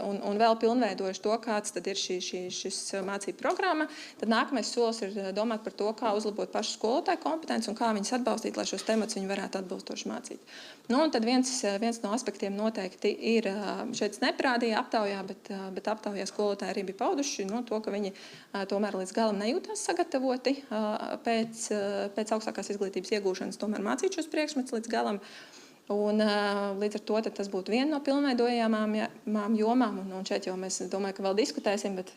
un vēl pilnveidojuši to, kāds tad ir šis mācību programma, tad nākamais solis ir domāt par to, kā uzlabot pašu skolotāju kompetenci un kā viņus atbalstīt, lai šos tematus viņi varētu atbilstoši mācīt. Un tad viens no aspektiem noteikti ir, šeit neparādīja aptaujā, bet aptaujā skolotāji arī bija pauduši to, ka viņi tomēr līdz galam nejūtās sagatavoti pēc augstākās izglītības iegūšanas tomēr mācīt šos priekšmetus līdz galam. Un, līdz ar to tas būtu viena no pilnveidojamām jomām. Un šeit jau mēs domāju, ka vēl diskutēsim, bet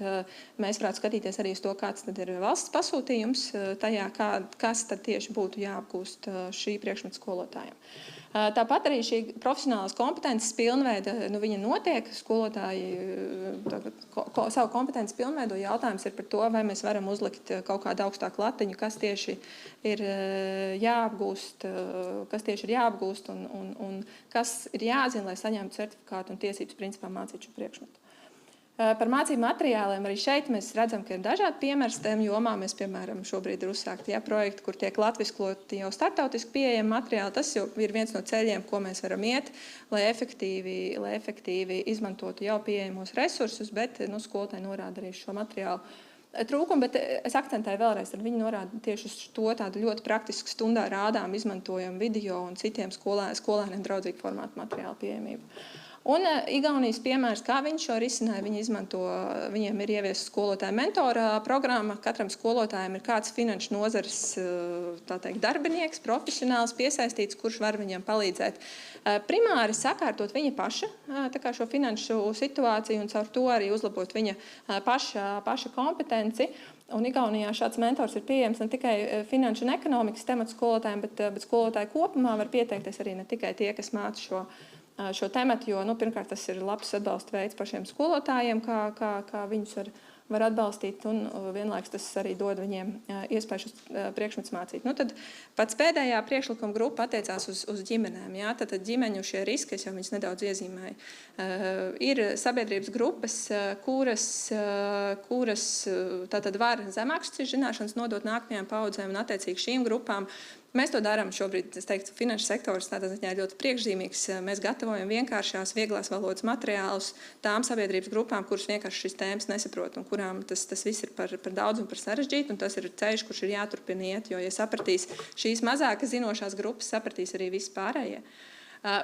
mēs varētu skatīties arī uz to, kāds tad ir valsts pasūtījums tajā, kas tad tieši būtu jāapgūst šī priekšmeta skolotājiem. Tāpat arī šī profesionālās kompetences pilnveida, viņa notiek, skolotāji savu kompetenci pilnveido. Jautājums ir par to, vai mēs varam uzlikt kaut kādu augstāku latiņu, kas tieši ir jāapgūst, un kas ir jāzina, lai saņemtu certifikātu un tiesības principā mācīt šo priekšmetu. Par mācību materiāliem arī šeit mēs redzam, ka ir dažādi piemēri tiem jomām. Mēs, piemēram, šobrīd ir uzsākti projekti, kur tiek latviskloti jau starptautiski pieejami materiāli. Tas jau ir viens no ceļiem, ko mēs varam iet, lai efektīvi izmantotu jau pieejamos resursus, bet skolotāji norāda arī šo materiālu trūkumi, bet es akcentēju vēlreiz, tad viņi norāda tieši uz to tādu ļoti praktisku stundā rādām, izmantojam video un citiem skolēniem draudzīgu formātu materiālu pieejamību. Un Igaunijas piemērs, kā viņi šo risināja, viņiem ir ieviesta skolotāja mentora programma. Katram skolotājam ir kāds finanšu nozares darbinieks, profesionāls, piesaistīts, kurš var viņam palīdzēt. Primāri sakārtot viņa paša šo finanšu situāciju un caur to arī uzlabot viņa paša kompetenci. Un Igaunijā šāds mentors ir pieejams ne tikai finanšu un ekonomikas tematu skolotājiem, bet skolotāji kopumā var pieteikties arī ne tikai tie, kas māca šo tematu, jo pirmkārt tas ir labs atbalsta veids pašiem skolotājiem, kā viņus var atbalstīt, un vienlaikus tas arī dod viņiem iespēju šos priekšmetus mācīt. Tad pats pēdējā priekšlikuma grupa attiecās uz ģimenēm. Jā? Tad ģimeņu šie riski, es jau viņus nedaudz iezīmēju, ir sabiedrības grupas, kuras tātad var zemākas zināšanas nodot nākamajām paudzēm, un attiecīgi šīm grupām mēs to darām šobrīd, es teiktu, finanšu sektors tādā ziņā ir ļoti priekšzīmīgs. Mēs gatavojam vienkāršās, vieglās valodas materiālus tām sabiedrības grupām, kuras vienkārši šīs tēmas nesaprot un kurām tas viss ir par daudz un par sarežģītu, un tas ir ceļš, kurš ir jāturpina iet, jo, ja sapratīs šīs mazākas zinošās grupas, sapratīs arī visi pārējie.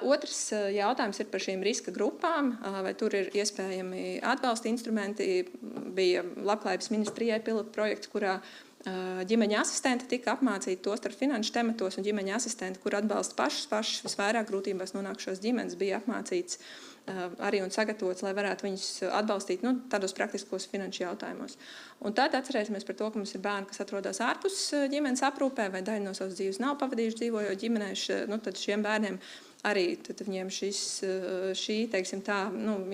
Otrs jautājums ir par šīm riska grupām, vai tur ir iespējami atbalsta instrumenti. Bija Labklājības ministrijai pilota projekts, kurā ģimeņa asistenti tika apmācīti tos ar finanšu tematos, un ģimeņa asistenti, kur atbalsta pašas visvairāk grūtībās nonākušos ģimenes, bija apmācīts arī un sagatavots, lai varētu viņus atbalstīt tādos praktiskos finanšu jautājumos. Un tad atcerēsimies par to, ka mums ir bērni, kas atrodas ārpus ģimenes aprūpē, vai daļu no savas dzīves nav pavadījuši dzīvojot ģimenē, tad šiem bērniem arī viņiem šī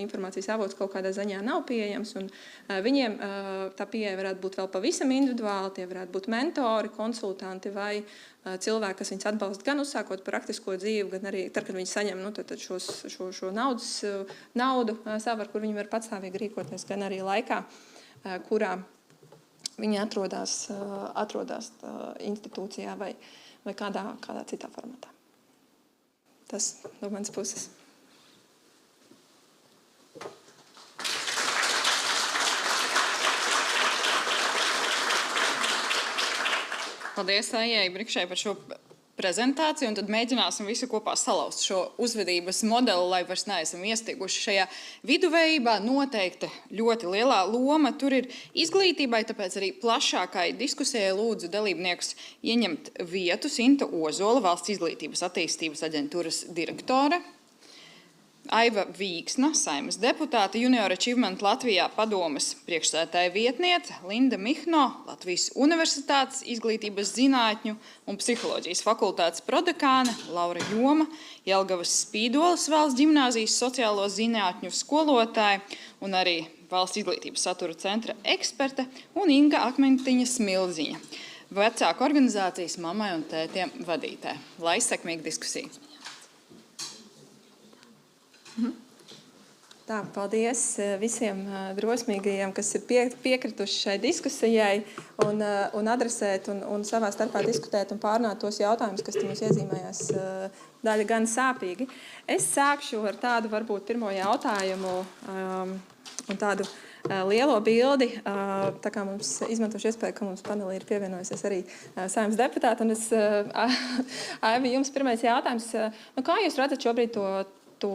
informācijas avots kaut kādā ziņā nav pieejams, un viņiem tā pieeja varētu būt vēl pavisam individuāli, tie varētu būt mentori, konsultanti vai cilvēki, kas viņus atbalsta gan uzsākot praktisko dzīvi, gan arī tad, kad viņi saņem šo naudu savu, ar kur viņi var patstāvīgi rīkoties, gan arī laikā, kurā viņi atrodas institūcijā vai kādā citā formatā. Tas no manas puses. Paldies, Aijai Brikšai, par šo prezentāciju, un tad mēģināsim visu kopā salauzt šo uzvedības modeli, lai vairs neesam iestiguši šajā viduvējībā. Noteikti ļoti lielā loma tur ir izglītībai, tāpēc arī plašākai diskusijai lūdzu dalībniekus ieņemt vietu. Sinta Ozola, Valsts izglītības attīstības aģentūras direktore, Aiva Vīksna, Saeimas deputāte, Junior Achievement Latvijā padomes priekšsēdētāja vietniece, Linda Mihno, Latvijas Universitātes izglītības zinātņu un psiholoģijas fakultātes prodekāne, Laura Joma, Jelgavas Spīdoles valsts ģimnāzijas sociālo zinātņu skolotāja un arī Valsts izglītības satura centra eksperte, un Inga Akmentiņa Smilziņa, vecāku organizācijas Mammai un tētiem vadītāja. Lai sekmīga diskusija. Paldies visiem drosmīgajiem, kas ir piekrituši šai diskusijai un adresēt un savā starpā diskutēt un pārnāt tos jautājumus, kas mums iezīmējās daļa gan sāpīgi. Es sākšu ar tādu varbūt pirmo jautājumu un tādu lielo bildi, tā kā mums izmantošu iespēju, ka mums panelī ir pievienojusies arī Saeimas deputāti. Un Aivi, jums pirmais jautājums, kā jūs redzat šobrīd to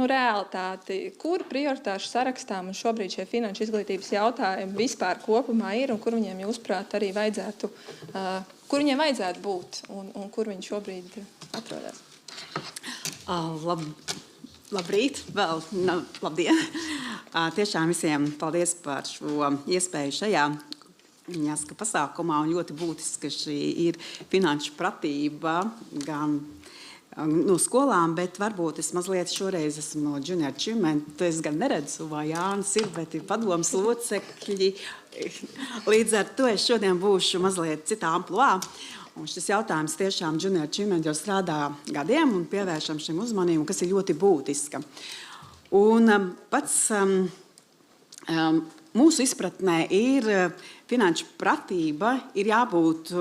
realitāti, kur prioritāšu sarakstā mums šobrīd šie finanšu izglītības jautājumi vispār kopumā ir un kur viņiem, jūsuprāt, arī vajadzētu, kur viņiem vajadzētu būt un kur viņi šobrīd atrodas? Labrīt, labdien! Tiešām visiem paldies par šo iespēju šajā jāsaka pasākumā, un ļoti būtiski, ka šī ir finanšu pratība gan no skolām, bet varbūt es mazliet šoreiz esmu no Junior Achievement. Es gan neredzu, vai Jānis ir, bet ir padomas locekļi. Līdz ar to es šodien būšu mazliet citā amplitūdā. Un šis jautājums tiešām Junior Achievement jau strādā gadiem un pievēršam šim uzmanību, kas ir ļoti būtiska. Un pats mūsu izpratnē ir finanšu pratība, ir jābūt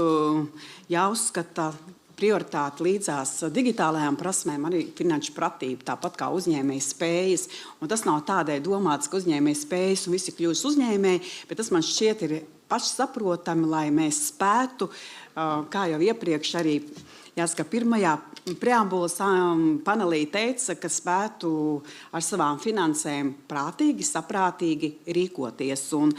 jāuzskata prioritāte līdzās digitālajām prasmēm, arī finanšu pratība, tāpat kā uzņēmēja spējas. Un tas nav tādēļ domāts, ka uzņēmēja spējas un visi kļūs uzņēmēji, bet tas man šķiet ir pašsaprotami, lai mēs spētu, kā jau iepriekš arī, jāsaka, pirmajā preambulas panelī teica, ka spētu ar savām finansēm prātīgi, saprātīgi rīkoties. Un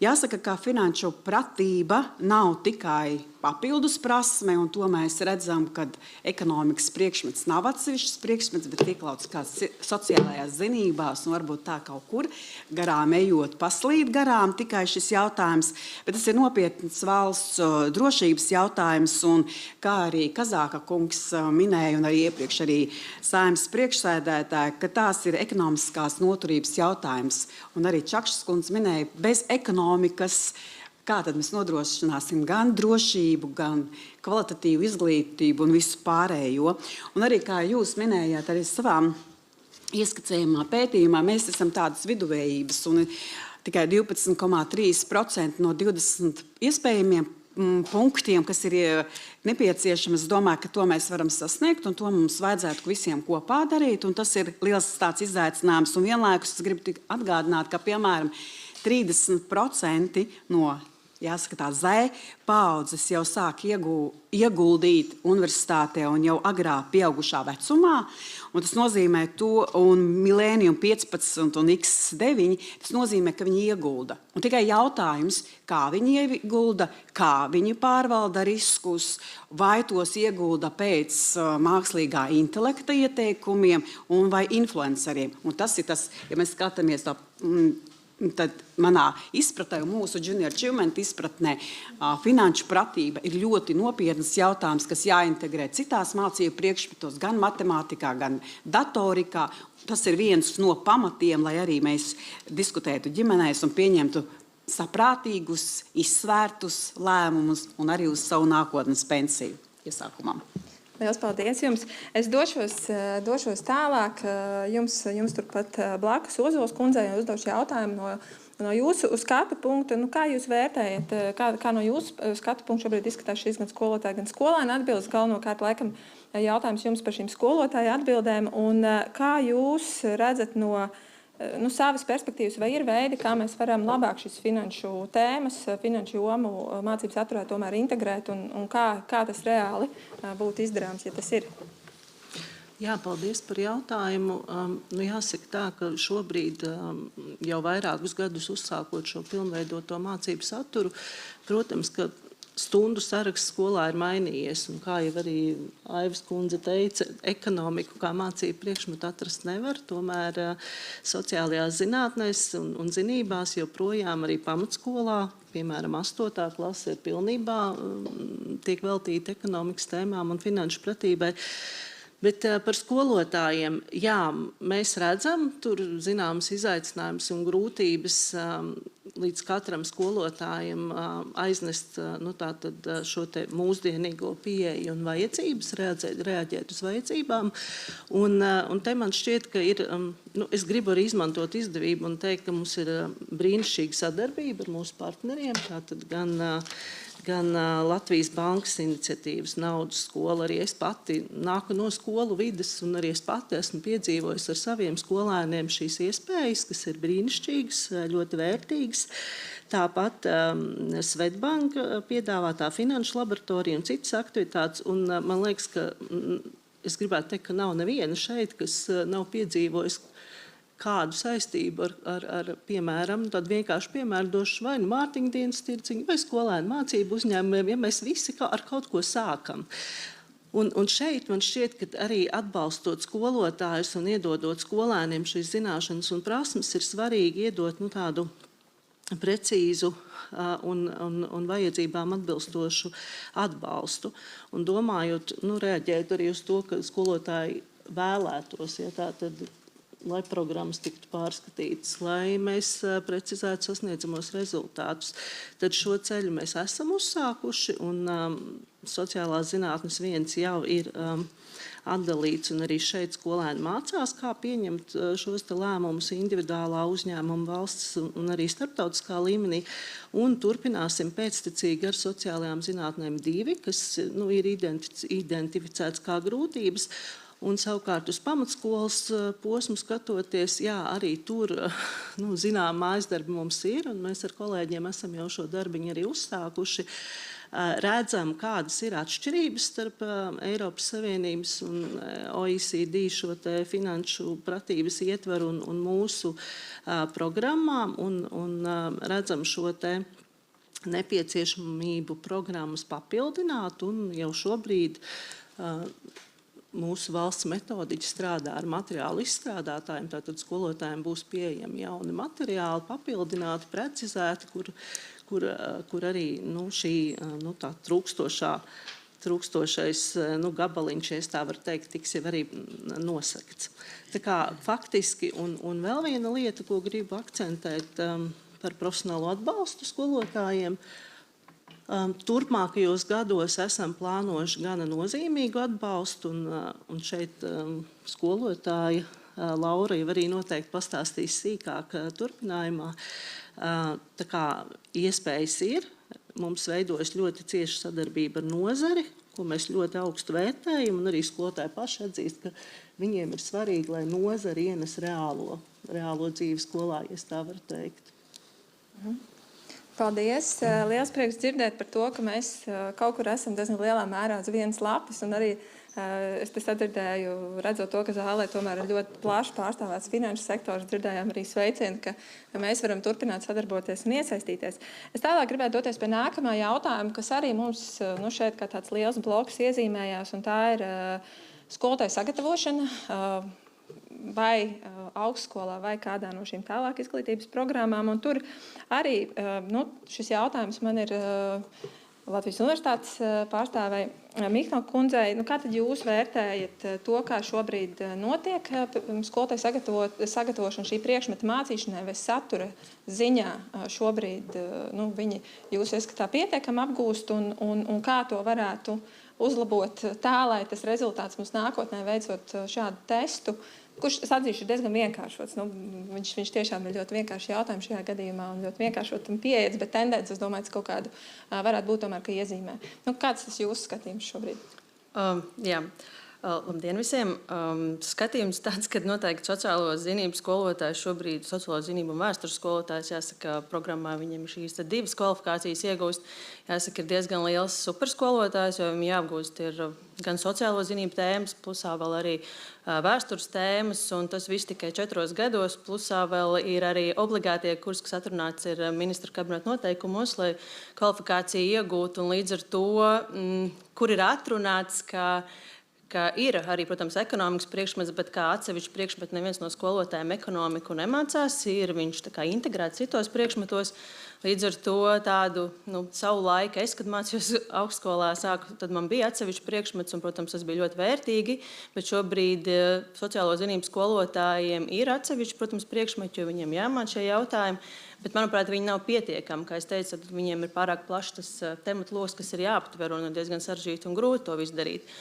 jāsaka, ka finanšu pratība nav tikai papildus prasme, un to mēs redzam, ka ekonomikas priekšmets nav atsevišķs priekšmets, bet iekļauts kāds sociālajās zinībās, un varbūt tā kaut kur garām ejot paslīd garām tikai šis jautājums, bet tas ir nopietns valsts drošības jautājums, un kā arī Kazāka kungs minēja, un arī iepriekš arī Saeimas priekšsēdētāji, ka tās ir ekonomiskās noturības jautājums, un arī Čakšas kundze minēja, bez ekonomikas, kā tad mēs nodrošināsim gan drošību, gan kvalitatīvu izglītību un visu pārējo. Un arī, kā jūs minējāt, arī savām ieskicējumā pētījumā, mēs esam tādas viduvējības, un tikai 12,3% no 20 iespējamiem punktiem, kas ir nepieciešami, es domāju, ka to mēs varam sasniegt, un to mums vajadzētu visiem kopā darīt, un tas ir liels tāds izaicinājums. Un vienlaikus es gribu atgādināt, ka, piemēram, 30% no jāskatā Z paaudzes jau sāk ieguldīt universitātē un jau agrā pieaugušā vecumā. Un tas nozīmē to, un milēnium 15 un X9, tas nozīmē, ka viņi iegulda. Un tikai jautājums, kā viņi iegulda, kā viņi pārvalda riskus, vai tos iegulda pēc mākslīgā intelekta ieteikumiem un vai influenceriem. Un tas ir tas, ja mēs skatāmies tā, tad manā izpratē, mūsu junior achievement izpratnē, finanšu pratība ir ļoti nopietnas jautājums, kas jāintegrē citās mācību priekšmetos, gan matemātikā, gan datorikā. Tas ir viens no pamatiem, lai arī mēs diskutētu ģimenēs un pieņemtu saprātīgus, izsvērtus lēmumus un arī uz savu nākotnes pensiju iesākumam. Liels paldies jums. Es došos tālāk jums turpat blakus Ozols kundzei un uzdošu jautājumu no jūsu skatu punkta. Kā jūs vērtējat, kā no jūsu skatu punkta šobrīd izskatās šīs gan skolotāji, gan skolēni atbildes? Galvenokārt, laikam, jautājums jums par šīm skolotāju atbildēm. Un kā jūs redzat no savas perspektīvas, vai ir veidi, kā mēs varam labāk šīs finanšu tēmas, finanšu jomu mācības saturē tomēr integrēt un kā tas reāli būtu izdarāms, ja tas ir? Jā, paldies par jautājumu. Jāsaka tā, ka šobrīd jau vairākus gadus uzsākot šo pilnveidoto mācību saturu, protams, ka stundu saraksts skolā ir mainījies, un kā jau arī Aivas kundze teica, ekonomiku kā mācību priekšmetu atrast nevar, tomēr sociālajās zinātnēs un zinībās joprojām arī pamatskolā, piemēram, 8. klase ir pilnībā tiek veltīta ekonomikas tēmām un finanšu pratībai. Bet par skolotājiem, jā, mēs redzam, tur zināmas izaicinājumus un grūtības līdz katram skolotājam aiznest šo te mūsdienīgo pieeju un vajadzības, reaģēt uz vajadzībām. Un te man šķiet, ka ir, es gribu arī izmantot izdevību un teikt, ka mums ir brīnišķīga sadarbība ar mūsu partneriem, tātad gan Latvijas bankas iniciatīvas naudas skola, arī es pati nāku no skolu vides, un arī es pati esmu piedzīvojis ar saviem skolēniem šīs iespējas, kas ir brīnišķīgas, ļoti vērtīgas. Tāpat Svetbanka piedāvātā finanšu laboratorija un citas aktivitātes, un man liekas, ka es gribētu teikt, ka nav neviena šeit, kas nav piedzīvojis kādu saistību ar piemēram, tad vienkārši piemēru došu vai mārketinga tirdziņu, vai skolēnu mācību uzņēmumiem, ja mēs visi ar kaut ko sākam. Un šeit man šķiet, ka arī atbalstot skolotājus un iedodot skolēniem šīs zināšanas un prasmes, ir svarīgi iedot tādu precīzu un vajadzībām atbilstošu atbalstu. Un domājot, reaģēt arī uz to, ka skolotāji vēlētos, ja tā tad, lai programmas tiktu pārskatītas, lai mēs precizētu sasniedzamos rezultātus. Tad šo ceļu mēs esam uzsākuši, un sociālās zinātnes viens jau ir atdalīts, un arī šeit skolēni mācās, kā pieņemt šos te lēmumus individuālā uzņēmuma, valsts un arī starptautiskā līmenī. Un turpināsim pēctecīgi ar sociālajām zinātnēm 2, kas ir identificēts kā grūtības. Un savukārt uz pamatskolas posmu skatoties, jā, arī tur zinām mājasdarbi mums ir, un mēs ar kolēģiem esam jau šo darbiņu arī uzsākuši. Redzam, kādas ir atšķirības starp Eiropas Savienības un OECD šo te finanšu pratības ietvaru un mūsu programmām, un redzam šo te nepieciešamību programmas papildināt, un jau šobrīd mūsu valsts metodiķi strādā ar materiālu izstrādātājiem, tātad skolotājiem būs pieejami jauni materiāli, papildināti, precizēti, kur arī šī tā trūkstošais gabaliņš, ja es tā varu teikt, tiks jau arī nosakts. Tā kā faktiski, un vēl viena lieta, ko gribu akcentēt par profesionālo atbalstu skolotājiem, turpmākajos gados esam plānojuši gana nozīmīgu atbalstu, un šeit skolotāja Laura jau arī noteikti pastāstīs sīkāk turpinājumā. Tā kā iespējas ir, mums veidojas ļoti cieša sadarbība ar nozari, ko mēs ļoti augstu vērtējam, un arī skolotāji paši atzīst, ka viņiem ir svarīgi, lai nozari ienes reālo dzīvi skolā, ja tā var teikt. Paldies! Liels prieks dzirdēt par to, ka mēs kaut kur esam diezgan lielā mērā uz vienas lapas, un arī es te sadzirdēju, redzot to, ka zālē tomēr ir ļoti plaši pārstāvēts finanšu sektors, dzirdējām arī sveicienu, ka mēs varam turpināt sadarboties un iesaistīties. Es tālāk gribētu doties pie nākamā jautājuma, kas arī mums šeit kā tāds liels bloks iezīmējās, un tā ir skolotāju sagatavošana vai augstskolā vai kādā no šīm tālāk izglītības programmām. Un tur arī šis jautājums man ir Latvijas Universitātes pārstāvei Mikno kundzei. Kā tad jūs vērtējat to, kā šobrīd notiek skolotāju sagatavošana šī priekšmeta mācīšanai vai satura ziņā šobrīd viņi jūs ieskatā pietiekami apgūst un kā to varētu uzlabot tā, lai tas rezultāts mums nākotnē veicot šādu testu, kurš, es atzīšu, ir diezgan vienkāršots. Viņš tiešām ir ļoti vienkāršs jautājums šajā gadījumā un ļoti vienkāršot un pieejas, bet tendence, es domāju, ka kaut kādu varētu būt tomēr, ka iezīmē. Kāds tas jūsu skatījums šobrīd? Jā. Labdien visiem! Skatījums tāds, ka noteikti sociālo zinību skolotājs šobrīd, sociālo zinību un vēstures skolotājs, jāsaka, programmā viņam šīs divas kvalifikācijas iegūst. Jāsaka, ir diezgan liels superskolotājs, jo viņam jāapgūst ir gan sociālo zinību tēmas, plusā vēl arī vēstures tēmas, un tas viss tikai 4 gados, plusā vēl ir arī obligātie kursi, kas atrunāts ir ministra kabineta noteikumos, lai kvalifikāciju iegūtu, un līdz ar to, kur ir atrunāts, ka ir arī, protams, ekonomikas priekšmets, bet kā atsevišķi priekšmeti neviens no skolotājiem ekonomiku nemācās, viņš tā kā integrēts citos priekšmetos. Līdz ar to tādu savu laiku, kad mācījos augstskolā, tad man bija atsevišķi priekšmets, un, protams, tas bija ļoti vērtīgi, bet šobrīd sociālo zinību skolotājiem ir atsevišķi, protams, priekšmeti, jo viņiem jāmāc šie jautājumi, bet, manuprāt, viņi nav pietiekami. Kā es teicu, tad viņiem ir pārāk plašs tas tematu loks, kas ir jāaptver, un diezgan sarežģīti un grūti to visu darīt.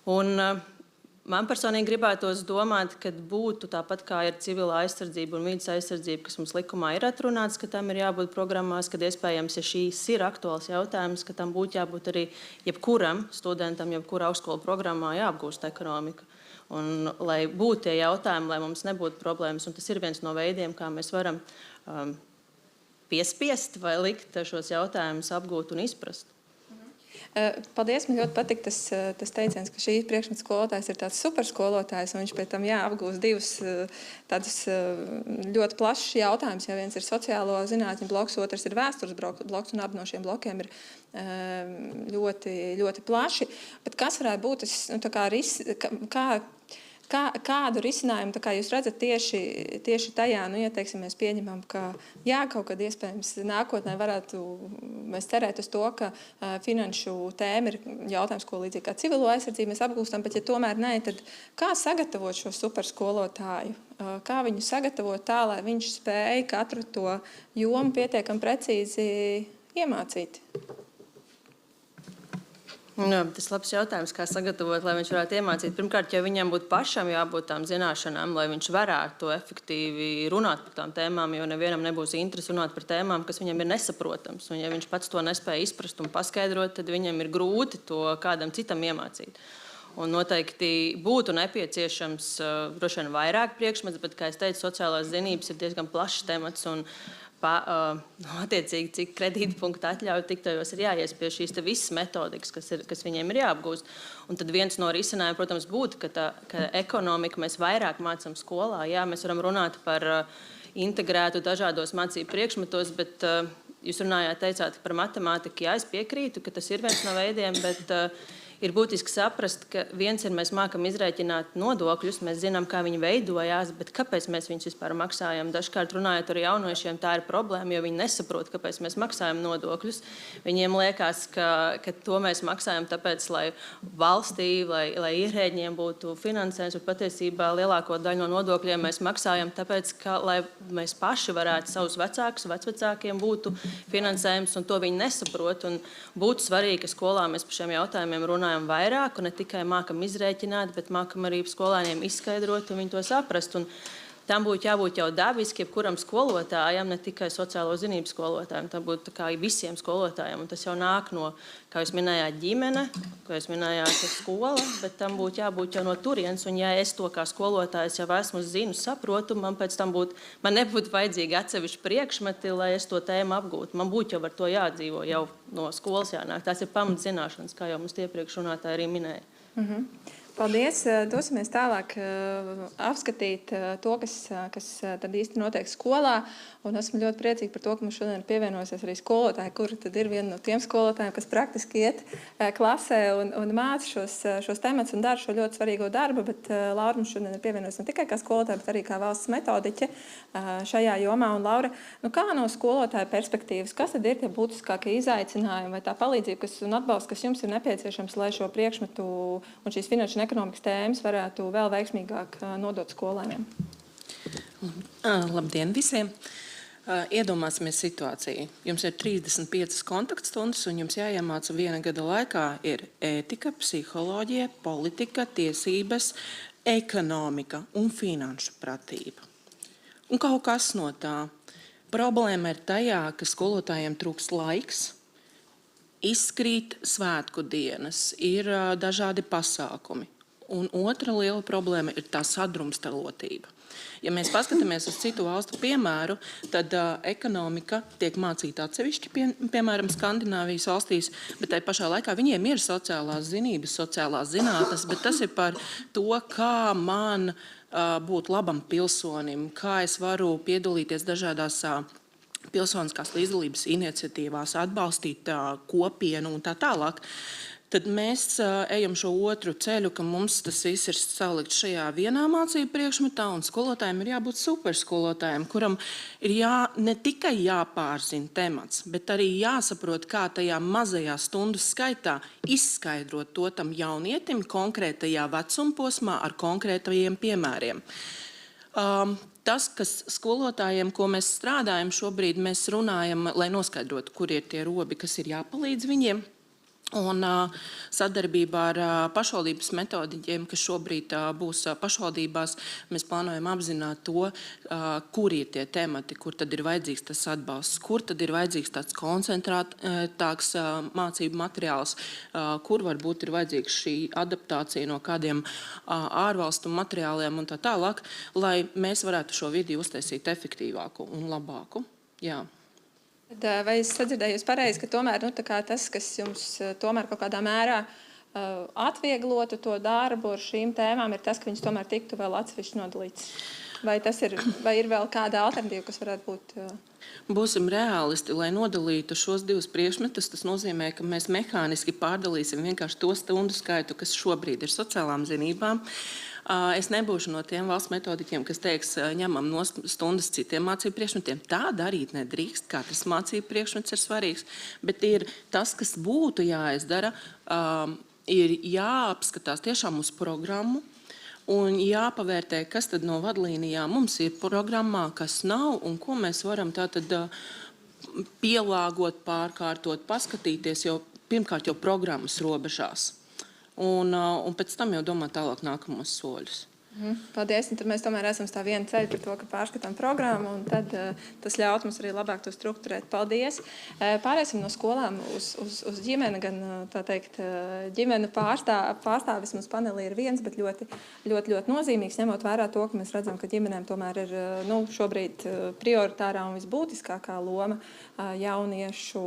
Un man personīgi gribētos domāt, ka būtu tāpat kā ir civilā aizsardzība un vides aizsardzība, kas mums likumā ir atrunāts, ka tam ir jābūt programmās, kad iespējams, ja šīs ir aktuāls jautājums, ka tam būtu jābūt arī jebkuram studentam, jebkura augstskola programmā jāapgūst ekonomika. Un lai būtu tie jautājumi, lai mums nebūtu problēmas, un tas ir viens no veidiem, kā mēs varam piespiest vai likt šos jautājumus apgūt un izprast. Paldies, man ļoti patīk tas teiciens, ka šī priekšmeta skolotājs ir tāds superskolotājs, un viņš pēc tam apgūst divus tādus ļoti plašus jautājumus. Ja viens ir sociālo zinātņu bloks, otrs ir vēstures bloks, un abi no šiem blokiem ir ļoti, ļoti plaši. Bet kas varētu būt kādu risinājumu jūs redzat tieši tajā, ja teiksim, mēs pieņemam, ka kaut kad iespējams nākotnē varētu mēs cerēt uz to, ka finanšu tēma ir jautājums, ko līdzīgi kā civilo aizsardzību mēs apgūstam, bet ja tomēr nē, tad kā sagatavot šo superskolotāju? Kā viņu sagatavot tā, lai viņš spēja katru to jomu pietiekami precīzi iemācīt? Jā, tas ir labs jautājums, kā sagatavot, lai viņš varētu iemācīt. Pirmkārt, jau viņam būtu pašam jābūt tām zināšanām, lai viņš varētu efektīvi runāt par tām tēmām, jo nevienam nebūs interesi runāt par tēmām, kas viņam ir nesaprotams. Un ja viņš pats to nespēja izprast un paskaidrot, tad viņam ir grūti to kādam citam iemācīt. Un noteikti būtu nepieciešams droši vien vairāk priekšmets, bet, kā es teicu, sociālās zinības ir diezgan plašs temats. Un attiecīgi, cik kredītpunktu atļauju, tik tajos ir jāies pie šīs visas metodikas, kas viņiem ir jāapgūst. Un tad viens no risinājumiem, protams, būtu, ka ekonomiku mēs vairāk mācām skolā. Jā, mēs varam runāt par integrētu dažādos mācību priekšmetos, bet jūs teicāt par matemātiku. Jā, es piekrītu, ka tas ir viens no veidiem, bet ir būtiski saprast, ka viens ir mēs mākam izrēķināt nodokļus, mēs zinām, kā viņi veidojās, bet kāpēc mēs viņus vispār maksājam. Dažkārt runājot ar jauniešiem, tā ir problēma, jo viņi nesaprot, kāpēc mēs maksājam nodokļus. Viņiem liekas, ka to mēs maksājam tāpēc, lai valstī, lai ierēģiem būtu finansējums, bet patiesībā lielāko daļu no nodokļiem mēs maksājam tāpēc, lai mēs paši varētu savus vecākus, vecvecākiem būtu finansējums, un to viņi nesaprot. Un būtu svarīgi, ka skolā mēs par šiem jautājumiem runājam vairāk, un ne tikai mākam izrēķināt, bet mākam arī skolēniem izskaidrot un viņi to saprast. Un tam būtu jābūt jau dabiski jebkuram skolotājam, ne tikai sociālo zinību skolotājiem. Tā būtu kā visiem skolotājiem. Un tas jau nāk no, kā jūs minējāt, ģimene, kā jūs minējāt, skola, bet tam būtu jābūt jau no turienes. Un ja es to kā skolotājs jau esmu zinu, saprotu, man pēc tam man nebūtu vajadzīgi atsevišķi priekšmeti, lai es to tēmu apgūtu. Man būtu jau ar to jādzīvo, jau no skolas jānāk. Tās ir pamatzināšanas, kā jau mums iepriekš runātāji arī minēja. Paldies! Dosimies tālāk apskatīt to, kas tad īsti notiek skolā. Un esmu ļoti priecīga par to, ka mums šodien ir pievienojusies arī skolotāji, kuri tad ir viena no tiem skolotājiem, kas praktiski iet klasē un māca šos tematus un dara šo ļoti svarīgo darbu. Bet Laura mums šodien ir pievienojusies ne tikai kā skolotāja, bet arī kā valsts metodiķe šajā jomā. Un Laura, kā no skolotāja perspektīvas, kas tad ir tie būtiskākie izaicinājumi vai tā palīdzība un atbalsts, kas jums ir nepieciešams, lai šo priekšmetu un šīs finanšu un ekonomikas tēmas varētu vēl veiksmīgāk nodot skolēniem? Labdien visiem! Iedomāsimies situāciju. Jums ir 35 kontaktstundas, un jums jāiemāca viena gada laikā ir ētika, psiholoģija, politika, tiesības, ekonomika un finanšu pratība. Un kaut kas no tā. Problēma ir tajā, ka skolotājiem trūkst laiks, izkrīt svētku dienas, ir dažādi pasākumi. Un otra liela problēma ir tā sadrumstalotība. Ja mēs paskatāmies uz citu valstu piemēru, tad ekonomika tiek mācīta atsevišķi, piemēram, Skandināvijas valstīs, bet tai pašā laikā viņiem ir sociālās zinības, sociālās zinātnes, bet tas ir par to, kā man būt labam pilsonim, kā es varu piedalīties dažādās pilsoniskās līdzdalības iniciatīvās, atbalstīt kopienu un tā tālāk. Tad mēs ejam šo otru ceļu, ka mums tas viss ir salikt šajā vienā mācību priekšmetā, un skolotājiem ir jābūt superskolotājiem, kuram ir ne tikai jāpārzina temats, bet arī jāsaprot, kā tajā mazajā stundu skaitā izskaidrot to tam jaunietim konkrētajā vecumposmā ar konkrētajiem piemēriem. Tas, kas skolotājiem, ko mēs strādājam šobrīd, mēs runājam, lai noskaidrotu, kur ir tie robi, kas ir jāpalīdz viņiem. Un sadarbībā ar pašvaldības metodiķiem, kas šobrīd būs pašvaldībās, mēs plānojam apzināt to, kur ir tie temati, kur tad ir vajadzīgs tas atbalsts, kur tad ir vajadzīgs tāds koncentrētāks mācību materiāls, kur varbūt ir vajadzīgs šī adaptācija no kādiem ārvalstu materiāliem un tā tālāk, lai mēs varētu šo vidi uztaisīt efektīvāku un labāku. Jā. Vai es sadzirdēju pareizi, ka tomēr tas, kas jums tomēr kaut kādā mērā atvieglotu to darbu ar šīm tēmām, ir tas, ka viņas tomēr tiktu vēl atsevišķi nodalīts? Vai ir vēl kāda alternatīva, kas varētu būt? Būsim reālisti, lai nodalītu šos divus priekšmetus. Tas nozīmē, ka mēs mehāniski pārdalīsim vienkārši to stundu skaitu, kas šobrīd ir sociālām zinībām. Es nebūšu no tiem valsts metodiķiem, kas teiks, ņemam no stundas citiem mācību priekšmetiem. Tā darīt nedrīkst, katrs mācību priekšmets ir svarīgs, bet ir tas, kas būtu jāizdara, ir jāapskatās tiešām uz programmu un jāpavērtē, kas tad no vadlīnijām mums ir programmā, kas nav un ko mēs varam tātad pielāgot, pārkārtot, paskatīties, jo pirmkārt jau programmas robežās. Un pēc tam jau domāt tālāk nākamos soļus. Paldies. Un tad mēs tomēr esam tā viena ceļa par to, ka pārskatām programmu, un tad tas ļaut mums arī labāk to strukturēt. Paldies. Pārēsim no skolām uz ģimeni, gan tā teikt, ģimenu pārstāvis mums panelī ir viens, bet ļoti nozīmīgs, ņemot vērā to, ka mēs redzam, ka ģimenēm tomēr ir šobrīd prioritārā un visbūtiskākā loma jauniešu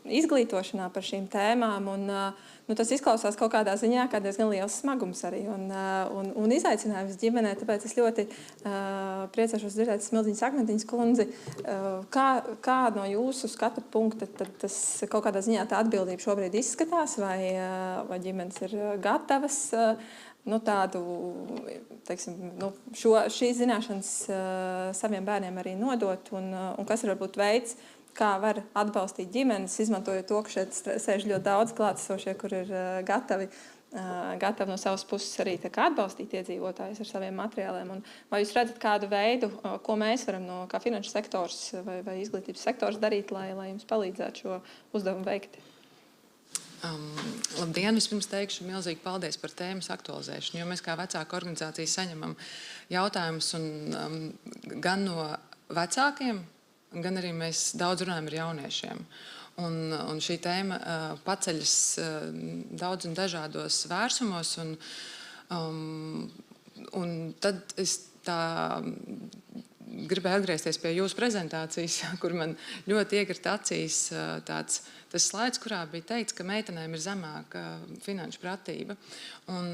izglītošanā par šīm tēmām. Un, tas izklausās kaut kādā ziņā kā diezgan liels smagums arī un izaicinājums ģimenē. Tāpēc es ļoti priecāšos dzirdēt Smilziņas Akmentiņas kundzi. Kā no jūsu skatu punkta tas kaut kādā ziņā tā atbildība šobrīd izskatās, vai ģimenes ir gatavas tādu, teiksim, šīs zināšanas saviem bērniem arī nodot, un kas ir varbūt veids, kā var atbalstīt ģimenes, izmantojot to, ka šeit sēž ļoti daudz klātesošie, kur ir gatavi no savas puses arī atbalstīt iedzīvotājus ar saviem materiāliem. Un vai jūs redzat kādu veidu, ko mēs varam kā finanšu sektors vai izglītības sektors darīt, lai jums palīdzētu šo uzdevumu veikt? Labdien! Vispirms teikšu milzīgi paldies par tēmas aktualizēšanu, jo mēs kā vecāku organizācija saņemam jautājumus gan no vecākiem, gan arī mēs daudz runājam ar jauniešiem. Un šī tēma paceļas daudz un dažādos vērsumos. Un tad es tā gribēju atgriezties pie jūsu prezentācijas, kur man ļoti iekrita acīs tas slaids, kurā bija teikts, ka meitenēm ir zemāka finanšu pratība. Un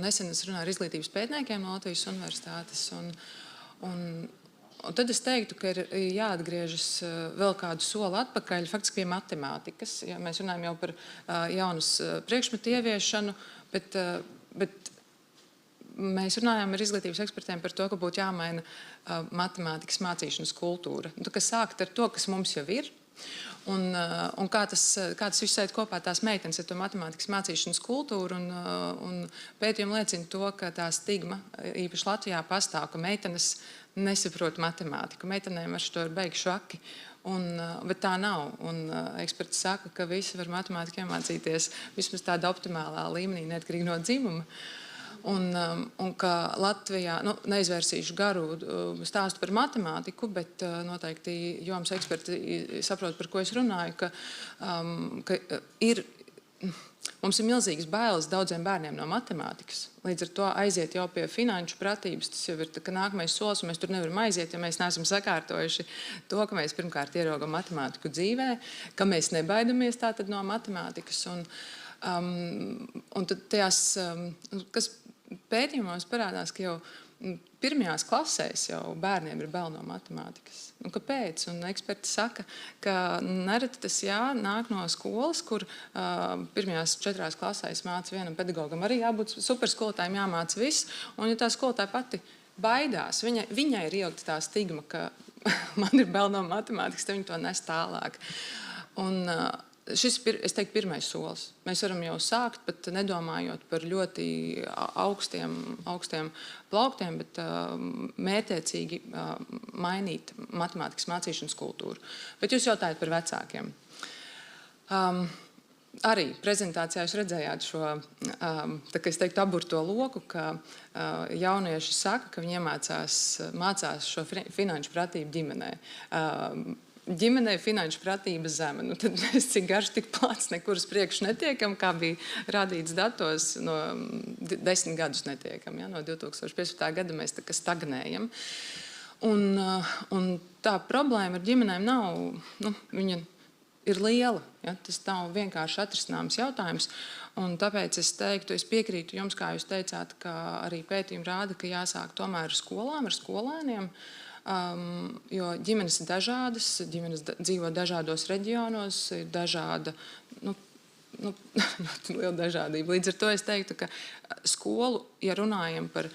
nesen es runāju ar izglītības pētniekiem no Latvijas universitātes. Un tad es teiktu, ka ir jāatgriežas vēl kādu soli atpakaļ, faktiski pie matemātikas. Ja mēs runājam jau par jaunas priekšmetu ieviešanu, bet mēs runājam ar izglītības ekspertiem par to, ka būtu jāmaina matemātikas mācīšanas kultūra. Kas sākt ar to, kas mums jau ir, un kā tas viss iet kopā tās meitenes ar to matemātikas mācīšanas kultūru. Un pētījumi liecina to, ka tā stigma, īpaši Latvijā, pastāv, ka meitenes nesaprot matemātiku. Meitenēm ar šo ir beigi švaki, bet tā nav. Un eksperti saka, ka visi var matemātiku iemācīties vismaz tādā optimālā līmenī, neatkarīgi no dzimuma. Un ka Latvijā, neizvērsīšu garu stāstu par matemātiku, bet noteikti jomas eksperti saprot, par ko es runāju, ka mums ir milzīgas bailes daudziem bērniem no matemātikas. Līdz ar to aiziet jau pie finanšu pratības. Tas jau ir nākamais solis, un mēs tur nevaram aiziet, ja mēs neesam sakārtojuši to, ka mēs pirmkārt ieraugam matemātiku dzīvē, ka mēs nebaidamies tātad no matemātikas. Un tad tajās, kas pētījumos parādās, ka jau pirmajās klasēs jau bērniem ir bail no matemātikas. Kāpēc? Un eksperti saka, ka nereti tas nāk no skolas, kur pirmajās 4 klasēs māca vienam pedagogam. Arī jābūt superskolotājiem, jāmāca viss. Un ja tā skolotāja pati baidās, viņai ir ielikta tā stigma, ka man ir bail no matemātikas, tad viņi to nes tālāk. Un šis ir, es teiktu, pirmais solis. Mēs varam jau sākt, pat nedomājot par ļoti augstiem plauktiem, bet mērķiecīgi mainīt matemātikas mācīšanas kultūru. Bet jūs jautājat par vecākiem. Arī prezentācijā jūs redzējāt šo, es teiktu, aburto loku, ka jaunieši saka, ka viņi mācās šo finanšu pratību ģimenē. Ģimenei finanšu pratība zema. Tad mēs cik garš, tik plāts nekur uz priekšu netiekam, kā bija rādīts datos, no 10 gadus netiekam. Ja? No 2015. gada mēs tā kā stagnējam. Un tā problēma ar ģimenēm nav, viņa ir liela. Ja? Tas nav vienkārši atrisināms jautājums. Un tāpēc es teiktu, es piekrītu jums, kā jūs teicāt, ka arī pētījumi rāda, ka jāsāk tomēr ar skolām, ar skolēniem. Jo ģimenes ir dažādas, ģimenes dzīvo dažādos reģionos, ir dažāda, ļoti liela dažādība. Līdz ar to es teiktu, ka skolu, ja runājam par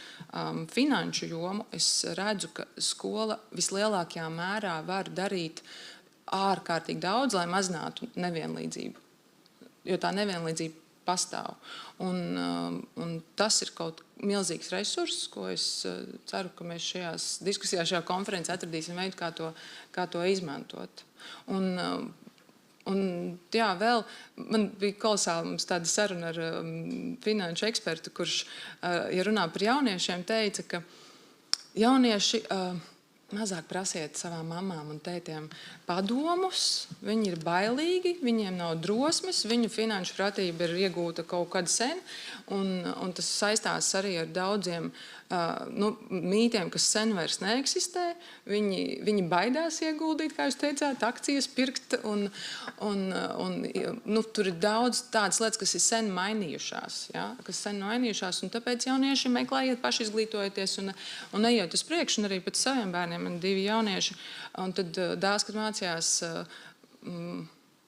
finanšu jomu, es redzu, ka skola vislielākajā mērā var darīt ārkārtīgi daudz, lai mazinātu nevienlīdzību. Jo tā nevienlīdzība pastāv. Un tas ir kaut milzīgs resurss, ko es ceru, ka mēs šajās diskusijās, šajā konferencē atradīsim veidu, kā to izmantot. Un Un, jā, vēl man bija kolosāli mums tāda saruna ar finanšu ekspertu, kurš, ja runā par jauniešiem, teica, ka jaunieši mazāk prasiet savām mamām un tētiem padomus, viņi ir bailīgi, viņiem nav drosmes, viņu finanšu pratība ir iegūta kaut kad sen, un tas saistās arī ar daudziem mītiem, kas sen vairs neeksistē. Viņi baidās ieguldīt, kā jūs teicāt, akcijas pirkt, un tur ir daudz tādas lietas, kas ir sen mainījušās, ja? Un tāpēc jaunieši meklējiet, paši izglītojieties un ejiet uz priekšu, un arī pēc saviem bērniem. Man 2 jaunieši, un tad dēls, kad mācījās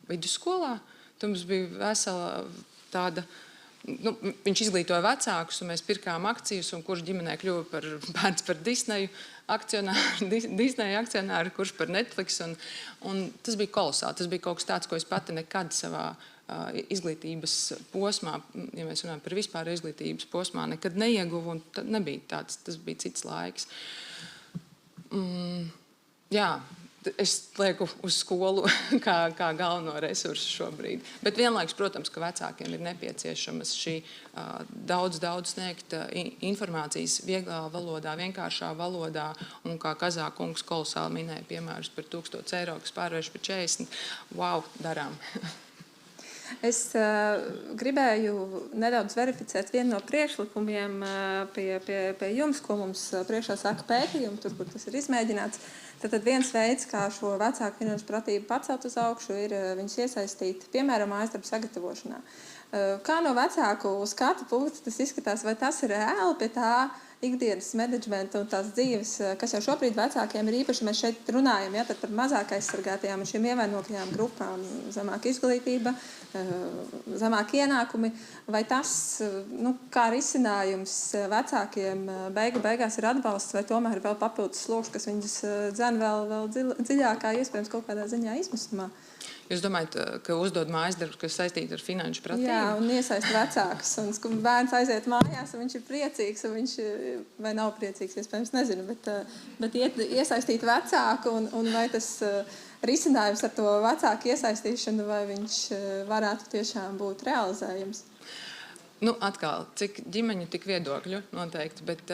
vidusskolā, tad mums bija vesela tāda. Viņš izglītoja vecākus, un mēs pirkām akcijas, un kurš ģimenē kļuva bērns par Disneju akcionāru, kurš par Netflix. Un tas bija kolosāli. Tas bija kaut kas tāds, ko es pati nekad savā izglītības posmā, ja mēs runājam par vispār izglītības posmā, nekad neieguvu, un nebija tāds, tas bija cits laiks. Jā. Es lieku uz skolu kā galveno resursu šobrīd. Bet vienlaikus, protams, ka vecākiem ir nepieciešamas šī daudz sniegt informācijas vieglā valodā, vienkāršā valodā. Un kā Kazākungs kolosāli minēja piemērus par 1000 eiro, kas pārvērš par 40. Wow, darām! Es gribēju nedaudz verificēt vienu no priekšlikumiem pie jums, ko mums priekšā saka pētījumi, tur, kur tas ir izmēģināts. Tad viens veids, kā šo vecāku finanšu pratību pacelt uz augšu, ir viņus iesaistīt, piemēram, mājasdarbu sagatavošanā. Kā no vecāku skatu punkta tas izskatās, vai tas ir reāli pie tā ikdienas menedžmenta un tās dzīves, kas jau šobrīd vecākiem ir īpaši, mēs šeit runājam, ja, tad par mazāk aizsargātajām un šīm ievainokļajām grupām, zemāka izglītība, zemāki ienākumi, vai tas, kā risinājums vecākiem beigās ir atbalsts, vai tomēr vēl papildus sloks, kas viņus dzen vēl dziļākā, iespējams, kaut kādā ziņā izmisumā. Jūs domājat, ka uzdod mājasdarbus, kas saistīti ar finanšu pratību? Jā, un iesaist vecākus. Un bērns aiziet mājās, un viņš ir priecīgs, un viņš, vai nav priecīgs, iespējams, nezinu, bet iesaistīt vecāku, un vai tas risinājums ar to vecāku iesaistīšanu, vai viņš varētu tiešām būt realizējams? Atkal, cik ģimeņu, tik viedokļu noteikti, bet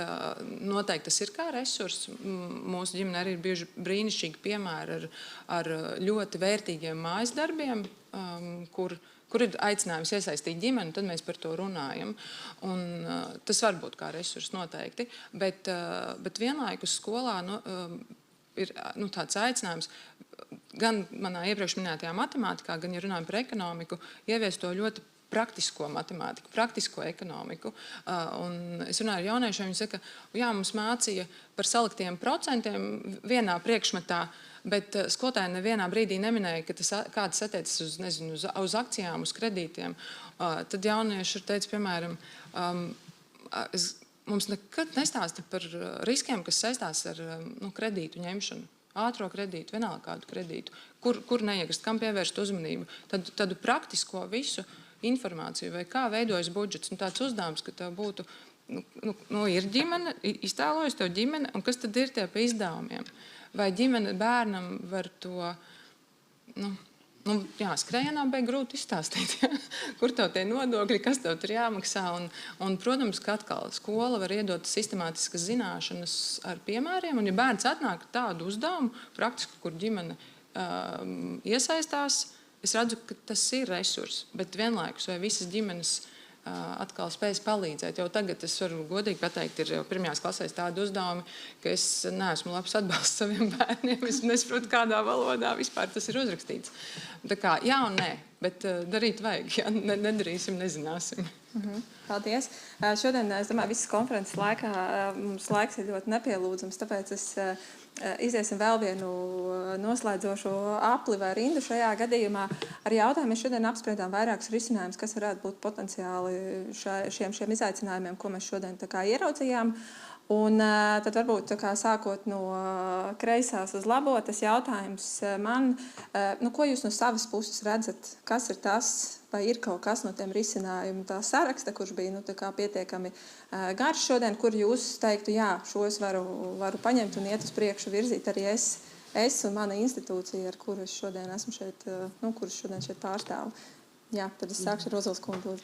noteikti tas ir kā resurs. Mūsu ģimene arī ir bijuši brīnišķīgi piemēri ar ļoti vērtīgiem mājas darbiem, kur ir aicinājums iesaistīt ģimeni, tad mēs par to runājam. Un tas var būt kā resurs noteikti, bet vienlaikus skolā ir tāds aicinājums gan manā iepriekš minētajā matemātikā, gan, ja runājam par ekonomiku, ieviest to ļoti praktisko matemātiku, praktisko ekonomiku. Un es runāju ar jauniešiem, viņi saka, jā, mums mācīja par saliktiem procentiem vienā priekšmetā, bet skolotāji nevienā brīdī neminēja, ka kāds attiecas uz akcijām, uz kredītiem. Tad jaunieši ir teicis, piemēram, mums nekad nestāsta par riskiem, kas saistās ar kredītu ņemšanu. Ātro kredītu, vienalga kādu kredītu, kur neiekrist, kam pievērst uzmanību. Tādu praktisko visu informāciju, vai kā veidojas budžets. Tāds uzdevums, ka tev būtu, ir ģimene, iztēlojas tev ģimene, un kas tad ir tie pa izdevumiem? Vai ģimene bērnam var to, skrējienā beig grūti izstāstīt, ja? Kur tev tie nodokļi, kas tev tur jāmaksā. Un, protams, ka atkal skola var iedot sistemātiskas zināšanas ar piemēriem, un ja bērns atnāk tādu uzdevumu, praktiski, kur ģimene iesaistās, es redzu, ka tas ir resurs, bet vienlaikus vai visas ģimenes atkal spējas palīdzēt. Jau tagad es varu godīgi pateikt, ir jau 1. klasēs tādi uzdevumi, ka es neesmu labs atbalsts saviem bērniem. Es nesaprotu, kādā valodā vispār tas ir uzrakstīts. Tā kā jā un nē, bet darīt vajag. Ja nedarīsim, nezināsim. Paldies. Šodien, es domāju, visas konferences laikā mums laiks ir ļoti nepielūdzams, tāpēc es iziesim vēl vienu noslēdzošo apli vai rindu šajā gadījumā. Ar jautājumu mēs šodien apspriedām vairākus risinājumus, kas varētu būt potenciāli šiem izaicinājumiem, ko mēs šodien ieraudzījām. Un tad varbūt sākot no kreisās uz labo, tas jautājums man, ko jūs no savas puses redzat, kas ir tas, vai ir kaut kas no tiem risinājumu tā saraksta, kurš bija pietiekami garš šodien, kur jūs teiktu, jā, šo es varu paņemt un iet uz priekšu, virzīt arī es es un mana institūcija, ar kuru es šodien esmu šeit, kurus šodien šeit pārstāvu. Jā, tad es sākšu ar Ozols kundzi.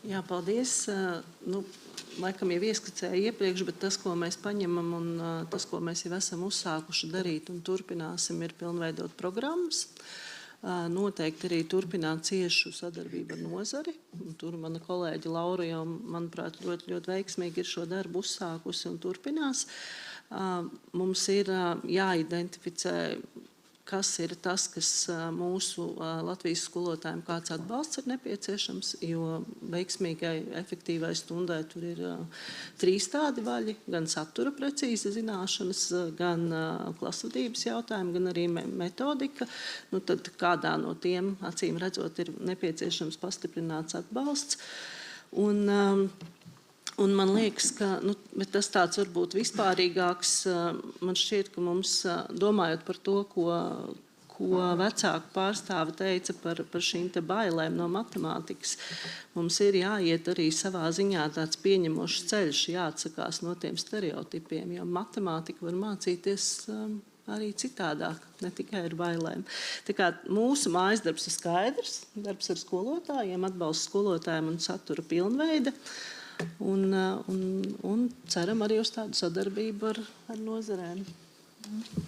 Jā, paldies. Laikam jau ieskicēju iepriekš, bet tas, ko mēs paņemam un tas, ko mēs jau esam uzsākuši darīt un turpināsim, ir pilnveidot programmas. Noteikti arī turpināt ciešu sadarbību ar nozari. Tur mana kolēģi Laura jau, manuprāt, ļoti, ļoti veiksmīgi ir šo darbu uzsākusi un turpinās. Mums ir jāidentificē, kas ir tas, kas mūsu Latvijas skolotājiem kāds atbalsts ir nepieciešams, jo veiksmīgai, efektīvai stundai tur ir 3 tādi vaļi, gan satura precīzi zināšanas, gan klasvadības jautājumi, gan arī metodika. Tad kādā no tiem, acīm redzot, ir nepieciešams pastiprināts atbalsts. Un man liekas, ka bet tas tāds varbūt vispārīgāks, man šķiet, ka mums, domājot par to, ko vecāku pārstāve teica par šīm te bailēm no matemātikas, mums ir jāiet arī savā ziņā tāds pieņemošs ceļš, jāatsakās no tiem stereotipiem, jo matemātika var mācīties arī citādāk, ne tikai ar bailēm. Tā kā mūsu mājas darbs ir skaidrs, darbs ar skolotājiem, atbalsts skolotājiem un satura pilnveide. Un ceram arī uz tādu sadarbību ar nozarēm.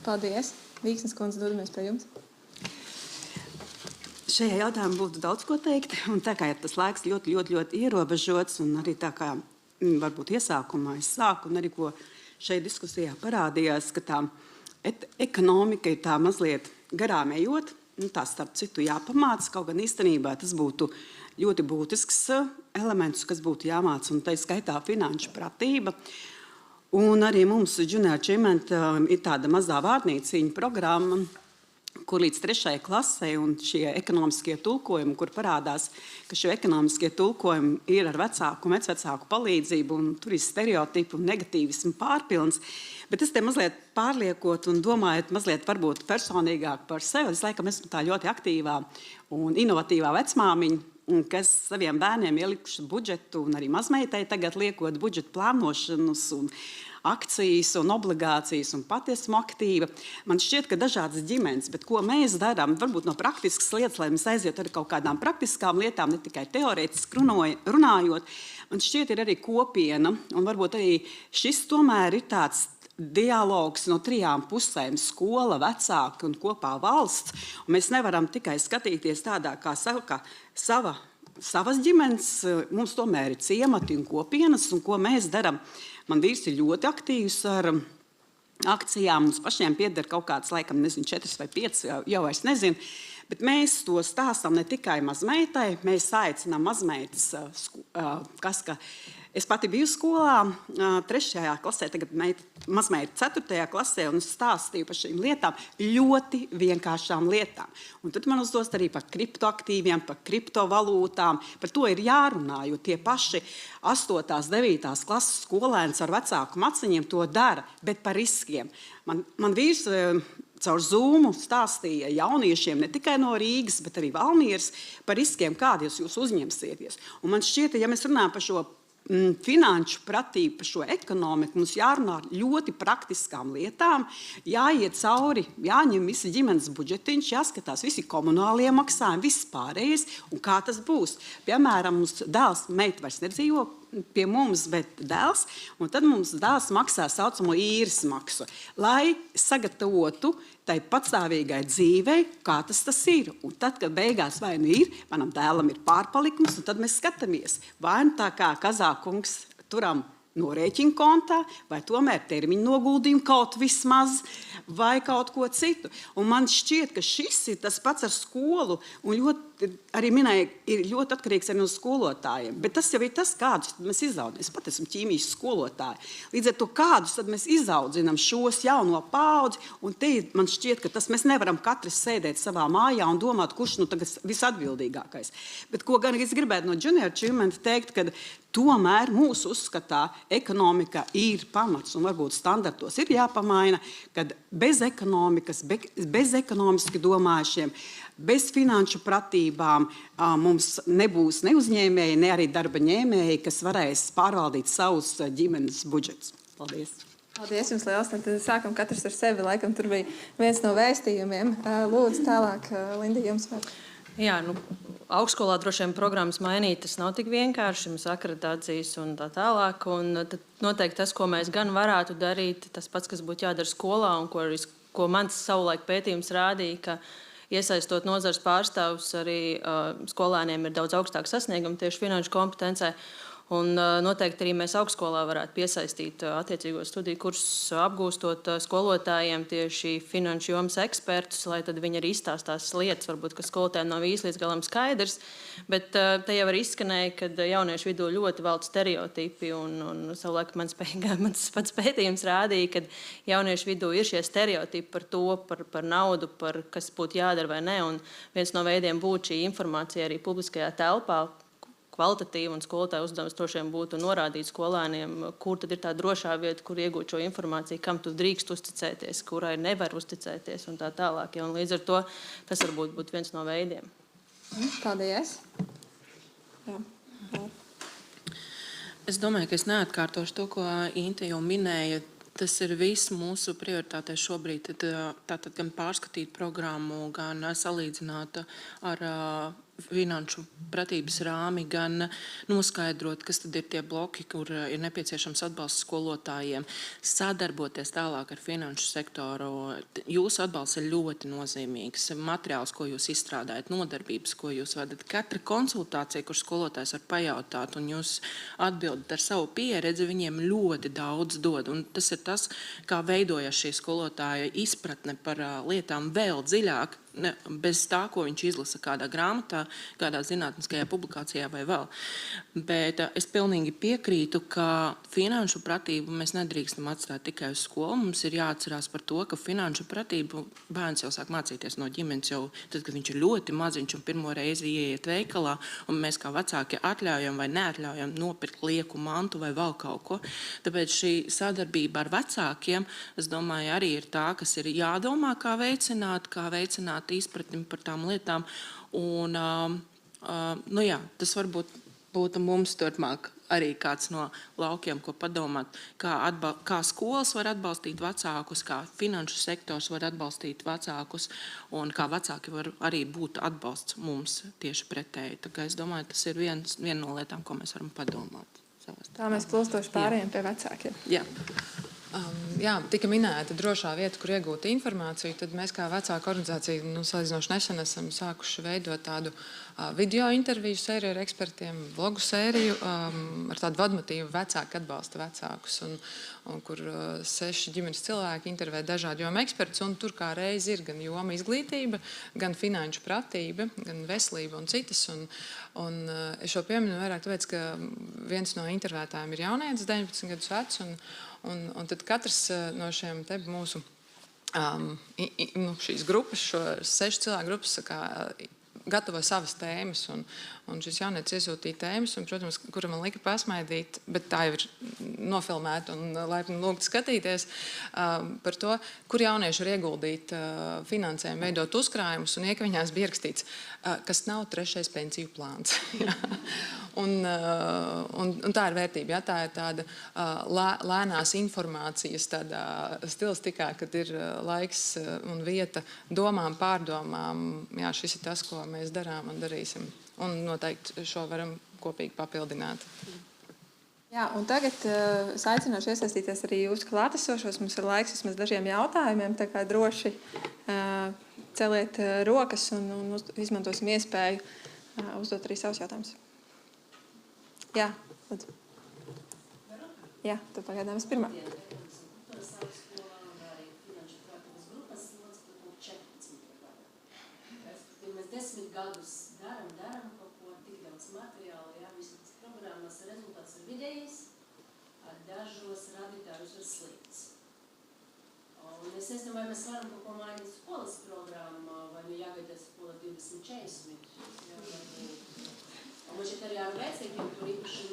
Paldies. Vīksnes kundze, dodamies pie jums. Šajā jautājumā būtu daudz ko teikt, un tā kā tas laiks ļoti ierobežots, un arī tā kā varbūt iesākumā es sāku, un arī ko šeit diskusijā parādījās, ka tā ekonomika ir tā mazliet garām ejot, tā starp citu jāpamāca, kaut gan īstenībā tas būtu ļoti būtisks elements, kas būtu jāmāca, un tā skaitā finanšu pratība. Un arī mums Junior Achievement ir tāda mazā vārnīciņa programma, kur līdz 3. klasē un šie ekonomiskie tulkojumi, kur parādās, ka šie ekonomiskie tulkojumi ir ar vecāku un vecvecāku palīdzību, un tur ir stereotipi un negatīvismu pārpilns. Bet es te mazliet pārliekot un domājot mazliet varbūt personīgāk par sevi, es laikam esmu tā ļoti aktīvā un inovatīvā vecmāmiņa, kas saviem bērniem ielikuši budžetu, un arī mazmeitai tagad liekot budžetu plānošanas un akcijas un obligācijas un pati esmu aktīva. Man šķiet, ka dažādas ģimenes, bet ko mēs darām, varbūt no praktiskas lietas, lai mēs aiziet ar kaut kādām praktiskām lietām, ne tikai teorētiski runājot, man šķiet ir arī kopiena, un varbūt arī šis tomēr ir tāds dialogs no 3 pusēm - skola, vecāki un kopā valsts. Un mēs nevaram tikai skatīties tādā kā savas ģimenes, mums tomēr ir ciemati un kopienas, un ko mēs darām. Man vīrs ir ļoti aktīvs ar akcijām, mums pašiem pieder kaut kāds, laikam, 4 vai 5, jau vairs nezinu. Bet mēs to stāstam ne tikai mazmeitai, mēs aicinām mazmeitas, es pati biju skolā 3. klasē, tagad mazmeita 4. klasē, un stāstīju par šīm lietām, ļoti vienkāršām lietām. Un tad man uzdost arī par kriptoaktīviem, par kriptovalūtām, par to ir jārunā, jo tie paši 8. 9. klases skolēns ar vecāku maciņiem to dara, bet par riskiem. Man vīrs caur Zoomu stāstīja jauniešiem ne tikai no Rīgas, bet arī Valmieras par riskiem, kādi jūs uzņemsieties. Un man šķiet, ja mēs runājam par šo finanšu pratību, par šo ekonomiku, mums jārunā ļoti praktiskām lietām, jāiet cauri, jāņem visi ģimenes budžetiņš, jāskatās visi komunālie maksājumi, viss pārējais, un kā tas būs. Piemēram, mums dēls, meita vairs nedzīvo pie mums, bet dēls, un tad mums dēls maksā saucamo īres maksu, lai sagatavotu tai patstāvīgai dzīvei, kā tas ir. Un tad, kad beigās vai nu ir, manam dēlam ir pārpalikums, un tad mēs skatāmies, vai nu tā kā Kazākungs turam norēķinu kontā, vai tomēr termiņu noguldījumu kaut vismaz, vai kaut ko citu. Un man šķiet, ka šis ir tas pats ar skolu, un ļoti, arī minēja, ir ļoti atkarīgs arī no skolotājiem. Bet tas jau ir tas, kādus mēs izaudzināsim. Es pat esmu ķīmijas skolotāja. Līdz ar to, kādus tad mēs izaudzinām šos jauno paudzi, un te man šķiet, ka tas mēs nevaram katrs sēdēt savā mājā un domāt, kurš nu tagad visatbildīgākais. Bet ko gan es gribētu no Junior Achievement teikt, kad tomēr mūsu uzskatā ekonomika ir pamats, un varbūt standartos ir jāpamaina, kad bez ekonomikas, bez ekonomiski domājušiem, bez finanšu pratībām mums nebūs ne uzņēmēji, ne arī darba ņēmēji, kas varēs pārvaldīt savus ģimenes budžetus. Paldies! Paldies jums liels. Tad sākam katrs ar sevi. Laikam tur bija viens no vēstījumiem. Lūdzu, tālāk, Linda, jums vēl. Jā, augstskolā droši vien programmas mainīt, tas nav tik vienkārši, mums akreditācijas un tā tālāk. Un tad noteikti tas, ko mēs gan varētu darīt, tas pats, kas būtu jādara skolā un ko mans savulaik pētījums rādīja, ka iesaistot nozares pārstāvus arī skolēniem ir daudz augstāk sasniegumi tieši finanšu kompetencē. Un noteikti arī mēs augstskolā varētu piesaistīt attiecīgo studiju kursus, apgūstot skolotājiem tieši finanšu jomas ekspertus, lai tad viņi arī izstāstās lietas, varbūt, ka skolotājiem nav īsti līdz galam skaidrs. Bet te jau arī izskanēja, ka jauniešu vidū ļoti valda stereotipi, un savulaik mans pats pētījums rādīja, ka jauniešu vidū ir šie stereotipi par to, par naudu, par kas būtu jādara vai ne. Un viens no veidiem būtu šī informācija arī publiskajā telpā, kvalitatīva, un skolotāja uzdevums droši vien būtu norādīt skolēniem, kur tad ir tā drošā vieta, kur iegūt šo informāciju, kam tu drīkst uzticēties, kurai nevar uzticēties un tā tālāk. Ja, un līdz ar to tas varbūt būtu viens no veidiem. Paldies. Jā. Es domāju, ka es neatkārtošu to, ko Inte jau minēja. Tas ir viss mūsu prioritātē šobrīd. Tātad gan pārskatīt programmu, gan salīdzināt ar finanšu pratības rāmi, gan noskaidrot, kas tad ir tie bloki, kur ir nepieciešams atbalsts skolotājiem, sadarboties tālāk ar finanšu sektoru. Jūsu atbalsts ir ļoti nozīmīgs. Materiāls, ko jūs izstrādājat, nodarbības, ko jūs vadat, katra konsultācija, kur skolotājs var pajautāt, un jūs atbildat ar savu pieredzi, viņiem ļoti daudz dod. Un tas ir tas, kā veidojas šī skolotāja izpratne par lietām vēl dziļāk, bez tā, ko viņš izlasa kādā grāmatā, kādā zinātniskajā publikācijā vai vēl. Bet es pilnīgi piekrītu, ka finanšu pratību mēs nedrīkstam atstāt tikai uz skolu. Mums ir jāatcerās par to, ka finanšu pratību bērns jau sāk mācīties no ģimenes jau tad, kad viņš ir ļoti maziņš un pirmo reizi ieiet veikalā, un mēs kā vecāki atļaujam vai neatļaujam nopirkt lieku mantu vai vēl kaut ko. Tāpēc šī sadarbība ar vecākiem, es domāju, arī ir tā, kas ir jādomā, kā veicināt izpratni par tām lietām. Un, tas varbūt būtu mums turpmāk arī kāds no laukiem, ko padomāt, kā skolas var atbalstīt vecākus, kā finanšu sektors var atbalstīt vecākus, un kā vecāki var arī būt atbalsts mums tieši pretēji. Tā kā es domāju, tas ir viena no lietām, ko mēs varam padomāt. Tā mēs plūstoši pārējiem pie vecākiem. Jā. Tika minēta drošā vieta, kur iegūt informāciju. Tad mēs kā vecāku organizācija salīdzinoši nesen esam sākuši veidot tādu video interviju sēriju ar ekspertiem, blogu sēriju ar tādu vadmotīvu vecāki atbalsta vecākus, un kur 6 ģimenes cilvēki intervē dažādu jomu ekspertus, un tur kā reiz ir gan joma izglītība, gan finanšu pratība, gan veselība un citas. Un es šo pieminu vairāk tāpēc, ka viens no intervētājiem ir jaunietis, 19 gadus vecs, un tad katrs no šiem te mūsu šīs grupas, šo 6 cilvēku grupas, gatavo savas tēmas, un šis jaunietis iesūtīja tēmas, un, protams, kura man lika pasmaidīt, bet tā jau ir nofilmēta un laipni lūgt skatīties par to, kur jaunieši var ieguldīt finansējumu, veidot uzkrājumus, un iekļiņās bija ierakstīts, kas nav 3. pensiju plāns. Un tā ir vērtība, ja? Tā ir tāda lēnās informācijas tādā stilistikā, kad ir laiks un vieta domām, pārdomām. Jā, šis ir tas, ko mēs darām un darīsim. Un noteikti šo varam kopīgi papildināt. Jā, un tagad es aicināšu iesaistīties arī jūsu klātesošos. Mums ir laiks vismaz dažiem jautājumiem, tā kā droši celiet rokas un izmantosim iespēju uzdot arī savus jautājumus. Jā, lūdzu. Jā, tu pagaidām vispirmā. Mēs 10 gadus darām kaut ko, tik daudz materiālu, jā, visas programmas rezultāts ir vidējais, dažos rādītājus ir slikts. Un es nezinu, vai mēs varam kaut ko mainīt skolas programmā, vai nu jāgaida skola 2040. Un šeit arī ar vecākiem, tur īpaši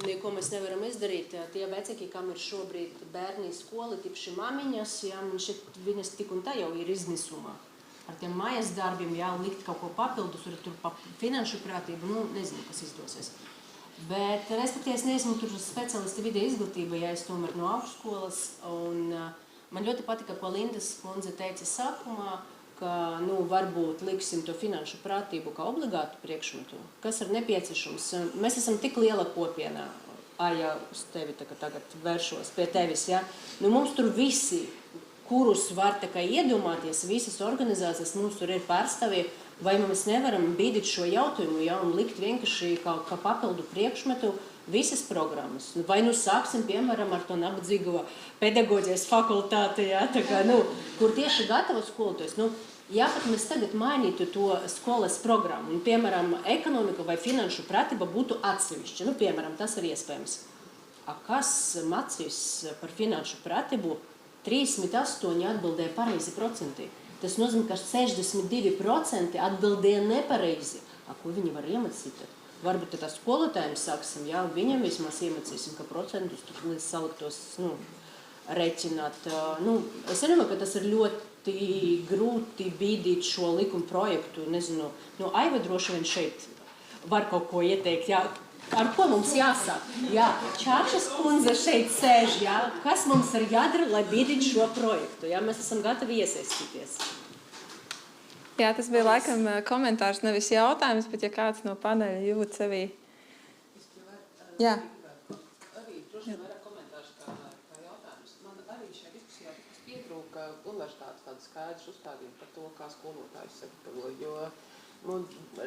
neko mēs nevaram izdarīt. Tie vecāki, kam ir šobrīd bērni skoli, tipši mamiņas, jā, un šeit viņas tik un tā jau ir izmisumā. Ar tiem mājas darbiem, jā, likt kaut ko papildus, tur pa finanšu prātību, nezinu, kas izdosies. Bet, respektīvi, es neesmu tur speciālisti video izglītība, ja es tomēr no augšskolas. Un man ļoti patika, ko Lindas kundze teica sākumā, ka, varbūt liksim to finanšu pratību kā obligātu priekšmetu, kas ir nepieciešams. Mēs esam tik liela kopienā, Aija, uz tevi tagad vēršos pie tevis, ja? Mums tur visi, kurus var iedomāties, visas organizācijas, mums tur ir pārstāvji, vai mēs nevaram bīdīt šo jautājumu, ja, un likt vienkārši kā papildu priekšmetu visas programmas. Vai sāksim, piemēram, ar to nabadzīgo pedagoģijas fakultāti, ja, kur tieši gatavo skolotājs. Ja pat mēs tagad mainītu to skolas programmu, un, piemēram, ekonomika vai finanšu pratība būtu atsevišķa, piemēram, tas ir iespējams. Kas mācīs par finanšu pratību? 38 atbildēja pareizi procenti. Tas nozīmē, ka 62% atbildēja nepareizi. Ko viņi var iemācīt? Varbūt tā skolotājiem sāksim, ja, viņam vismaz iemācīsim, ka procentus līdz saliktos reķināt. Es domāju, ka tas ir ļoti grūti bīdīt šo likuma projektu. Nezinu, Aiva droši vien šeit var kaut ko ieteikt. Ja. Ar ko mums jāsāk? Jā, Čāčas kundze šeit sēž, jā. Kas mums ir jādara, lai bīdītu šo projektu? Jā, mēs esam gatavi iesaistīties. Jā, tas bija laikam komentārs, nevis jautājums, bet ja kāds no paneļa jūt sevī. Jā. Arī droši vien vairāk komentārs kā jautājums. Man arī šajā diskusijā pietrūka universitātes tāda skaidrs uzstādījuma par to, kā skolotājus sagatavo, jo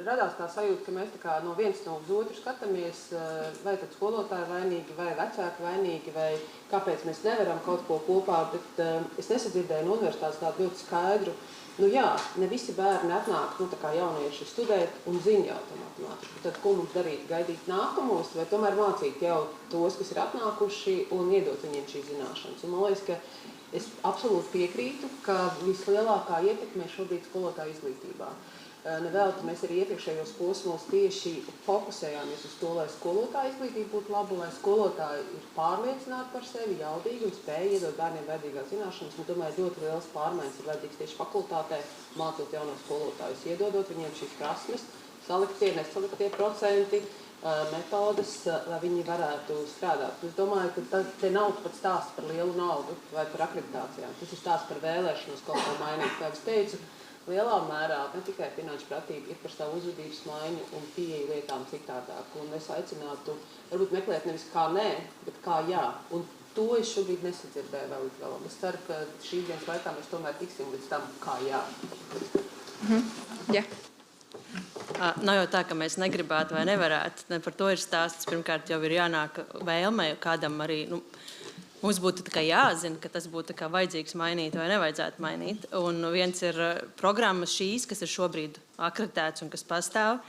radās tā sajūta, ka mēs no viens no uz otru skatāmies, vai tad skolotāji vainīgi, vai vecāki vainīgi, vai kāpēc mēs nevaram kaut ko kopā, bet es nesadzirdēju no universitātes tādu ļoti skaidru, ne visi bērni atnāk, kā jaunieši studēt un zina jau to matemātiku. Tad ko mums darīt? Gaidīt nākamos, vai tomēr mācīt jau tos, kas ir atnākuši un iedot viņiem šīs zināšanas? Un man liekas, ka es absolūti piekrītu, ka vislielākā ietekme šobrīd skolotāju izglītībā. Nevēlti mēs arī iepriekšējos posmos tieši fokusējāmies uz to, lai skolotāja izglītība būtu laba, lai skolotāji ir pārliecināti par sevi, jaudīgi un spēja iedot bērniem vajadzīgās zināšanas. Un tomēr ļoti liels pārmaiņas ir vajadzīgs tieši fakultātē, mācot jaunos skolotājus, iedodot viņiem šīs prasmes, saliktie, nesaliktie procenti, metodes, lai viņi varētu strādāt. Es domāju, ka te nav pat stāsts par lielu naudu vai par akreditācijām. Tas ir stāsts par vēlēšanos kaut ko mainīt. Kā es teicu, lielā mērā ne tikai finanšu pratība ir par savu uzvedības maiņu un pieeju lietām citādāk. Un es aicinātu varbūt meklēt nevis kā nē, bet kā jā. Un to es šobrīd nesadzirdēju vēl līdz galam. Es ceru, ka šīs dienas laikā mēs tomēr tiksim līdz tam kā jā. Jā. Nav jau tā, ka mēs negribētu vai nevarētu. Ne par to ir stāsts. Pirmkārt, jau ir jānāk vēlmē, kādam arī mums būtu jāzina, ka tas būtu vajadzīgs mainīt vai nevajadzētu mainīt. Un viens ir programmas šīs, kas ir šobrīd akreditētas un kas pastāv.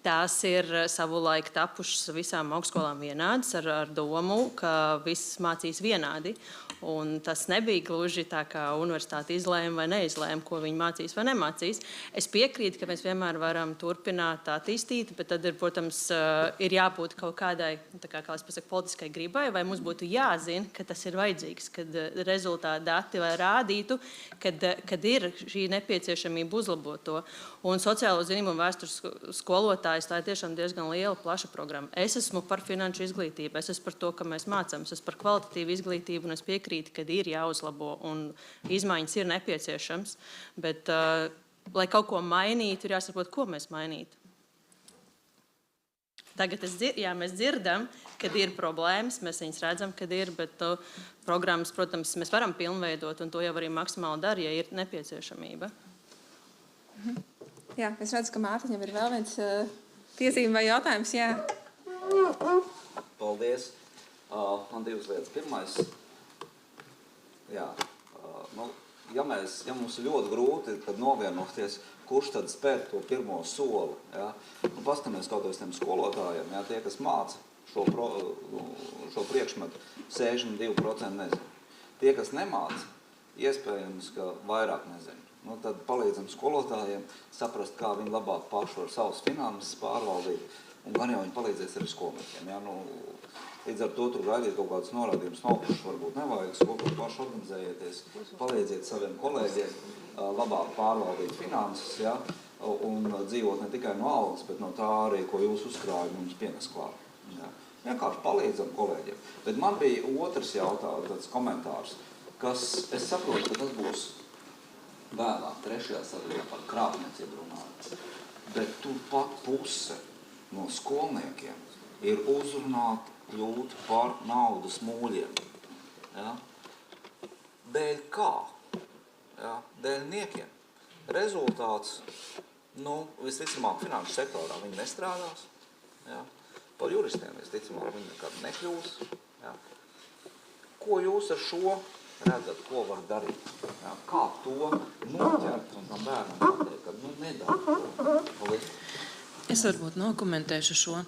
Tās ir savulaik tapušas visām augstskolām vienādas ar domu, ka visas mācīs vienādi. Un tas nebija gluži tā, kā universitāte izlēma vai neizlēma, ko viņi mācīs vai nemācīs. Es piekrītu, ka mēs vienmēr varam turpināt attīstīt, bet tad, protams, ir jābūt kaut kādai, kā es pasaku, politiskai gribai, vai mums būtu jāzina, ka tas ir vajadzīgs, kad rezultāti dati vai rādītu, kad ir šī nepieciešamība uzlabot to. Un sociālo zinību un vēstures skolotājs, tā ir tiešām diezgan liela, plaša programma. Es esmu par finanšu izglītību, es esmu par to, ka mēs mācām, es esmu par kvalitatīvu izglītību, un es piekrītu, kad ir jāuzlabo un izmaiņas ir nepieciešams, bet, lai kaut ko mainītu, ir jāsaprot, ko mēs mainītu. Tagad mēs dzirdam, kad ir problēmas, mēs viņas redzam, kad ir, bet programmas, protams, mēs varam pilnveidot, un to jau arī maksimāli dara, ja ir nepieciešamība. Jā, es redzu, ka Mārtiņam ir vēl viens piezīme vai jautājums. Jā. Paldies. Man divas lietas. Pirmais, ja mums ir ļoti grūti tad novienoties, kurš tad spēr to pirmo soli, ja? Paskatāmies kaut kādiem skolotājiem, ja? Tie, kas māca šo priekšmetu, 62% nezinu. Tie, kas nemāca, iespējams, ka vairāk nezinu. Tad palīdzam skolotājiem saprast, kā viņi labāk paši var savas finanses pārvaldīt, un gan jau viņi palīdzēs arī skolniekiem. Ja? Līdz ar to tur gaidīt kaut kādas norādījumus no augšas varbūt nevajag, skolotāji paši organizējieties, palīdziet saviem kolēģiem labāk pārvaldīt finanses, ja? Un dzīvot ne tikai no algas, bet no tā arī, ko jūs uzkrājat mums pienes klāt. Ja? Vienkārši palīdzam kolēģiem. Bet man bija otrs jautājums, tāds komentārs, kas, es saprotu, ka tas būs vēlāk, 3. sadaļā par krāpniecību runājot. Bet turpat puse no skolniekiem ir uzrunāti kļūt par naudas mūļiem. Ja? Dēļ kā? Ja? Dēļ niekiem. Rezultāts, visticamāk, finanšu sektorā viņi nestrādās. Ja? Par juristiem, visticamāk, viņi nekad nekļūs. Ja? Ko jūs ar šo redzat, ko var darīt? Ja? Kā to noķert un tam bērnam pateikt, ka nedara to? Paldies. Es varbūt nokomentēšu šo.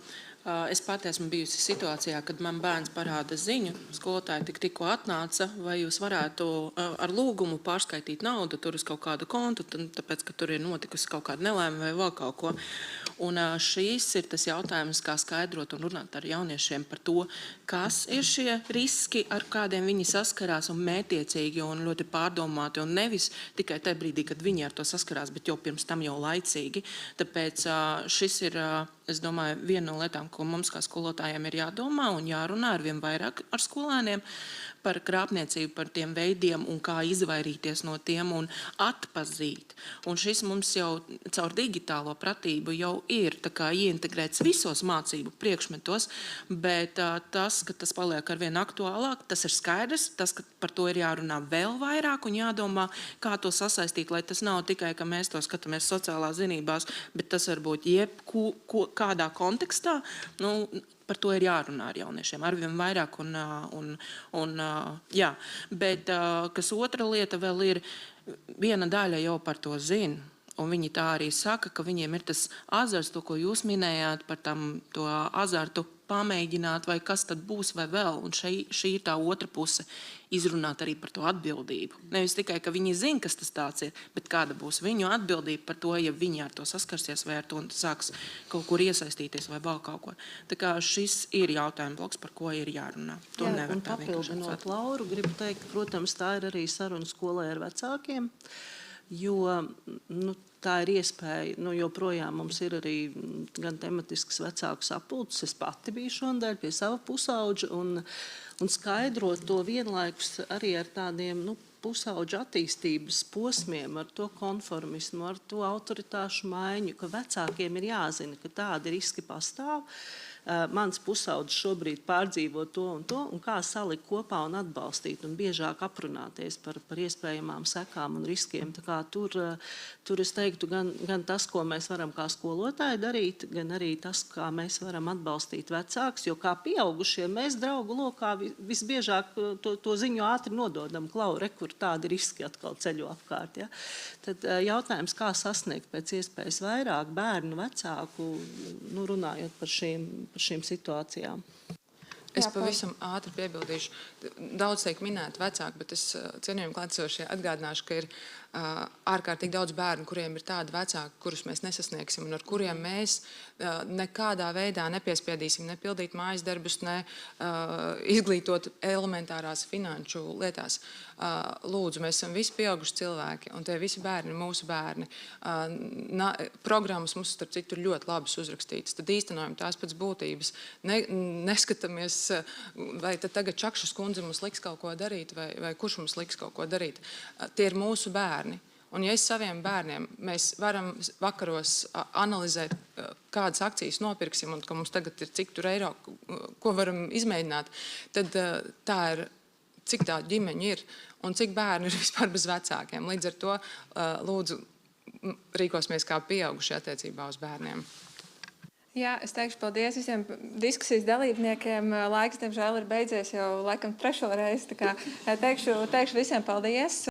Es pati esmu bijusi situācijā, kad man bērns parāda ziņu, skolotāji tikko atnāca, vai jūs varētu ar lūgumu pārskaitīt naudu tur uz kaut kādu kontu, tāpēc, ka tur ir notikusi kaut kāda nelēma vai vēl kaut ko. Un šīs ir tas jautājums, kā skaidrot un runāt ar jauniešiem par to, kas ir šie riski, ar kādiem viņi saskarās, un mērķiecīgi un ļoti pārdomāti, un nevis tikai tajā brīdī, kad viņi ar to saskarās, bet jau pirms tam jau laicīgi. Tāpēc šis ir, es domāju, viena no lietām, ko mums kā skolotājiem ir jādomā un jārunā ar vien vairāk ar skolēniem par krāpniecību, par tiem veidiem un kā izvairīties no tiem un atpazīt. Un šis mums jau caur digitālo pratību jau ir tā kā ieintegrēts visos mācību priekšmetos, bet tas, ka tas paliek arvien aktuālāk, tas ir skaidrs, tas, ka par to ir jārunā vēl vairāk un jādomā, kā to sasaistīt, lai tas nav tikai, ka mēs to skatāmies sociālās zinībās, bet tas varbūt kādā kontekstā, par to ir jārunā ar jauniešiem, arvien vairāk jā. Bet kas otra lieta vēl ir, viena daļa jau par to zina, un viņi tā arī saka, ka viņiem ir tas azarts, to, ko jūs minējāt, par to azartu pamēģināt, vai kas tad būs vai vēl, un šī ir tā otra puse, izrunāt arī par to atbildību. Nevis tikai, ka viņi zina, kas tas tāds ir, bet kāda būs viņu atbildība par to, ja viņi ar to saskarsies vai ar to sāks kaut kur iesaistīties vai vēl kaut ko. Tā kā šis ir jautājuma bloks, par ko ir jārunā. To nevar tā vienkārši papildinot Lauru, gribu teikt, protams, tā ir arī saruna skolē ar vecākiem, jo tā ir iespēja, joprojām mums ir arī gan tematisks vecāku sapulces, es pati biju šodien pie sava pusauģa un skaidrot to vienlaikus arī ar tādiem, pusauģa attīstības posmiem, ar to konformismu, ar to autoritāšu maiņu, ka vecākiem ir jāzina, ka tādi riski pastāv. Mans pusaudzis šobrīd pārdzīvo to, un kā salikt kopā un atbalstīt, un biežāk aprunāties par iespējamām sekām un riskiem. Tā kā tur es teiktu gan tas, ko mēs varam kā skolotāji darīt, gan arī tas, kā mēs varam atbalstīt vecākus, jo kā pieaugušie mēs draugu lokā visbiežāk to ziņu ātri nododam, kur tādi riski atkal ceļo apkārt. Ja? Tad jautājums, kā sasniegt pēc iespējas vairāk bērnu, vecāku, runājot par šīm situācijām. Es pavisam ātri piebildīšu. Daudz tiek minēti vecāki, bet es cienījumi klātesošie atgādināšu, ka ir ārkārtīgi daudz bērnu, kuriem ir tādi vecāki, kurus mēs nesasniegsim un ar kuriem mēs nekādā veidā nepiespiedīsim nepildīt mājas darbus, ne izglītot elementārās finanšu lietās. Lūdzu, mēs esam visi pieauguši cilvēki, un tie visi bērni ir mūsu bērni. Programmas mums, starp citu, ir ļoti labas uzrakstītas. Tad īstenojam tās pēc būtības. Neskatāmies, vai tad tagad Čakšas kundze mums liks kaut ko darīt, vai kurš mums liks kaut ko darīt. Tie ir mūsu bērni. Un ja es saviem bērniem, mēs varam vakaros analizēt, kādas akcijas nopirksim, un ka mums tagad ir cik tur eiro, ko varam izmēģināt, tad tā ir, cik tā ģimeņu ir, un cik bērni ir vispār bez vecākiem. Līdz ar to lūdzu rīkosimies kā pieauguši attiecībā uz bērniem. Jā, es teikšu paldies visiem diskusijas dalībniekiem. Laiks, diemžēl, ir beidzies jau laikam 3. reizi. Tā kā teikšu visiem paldies.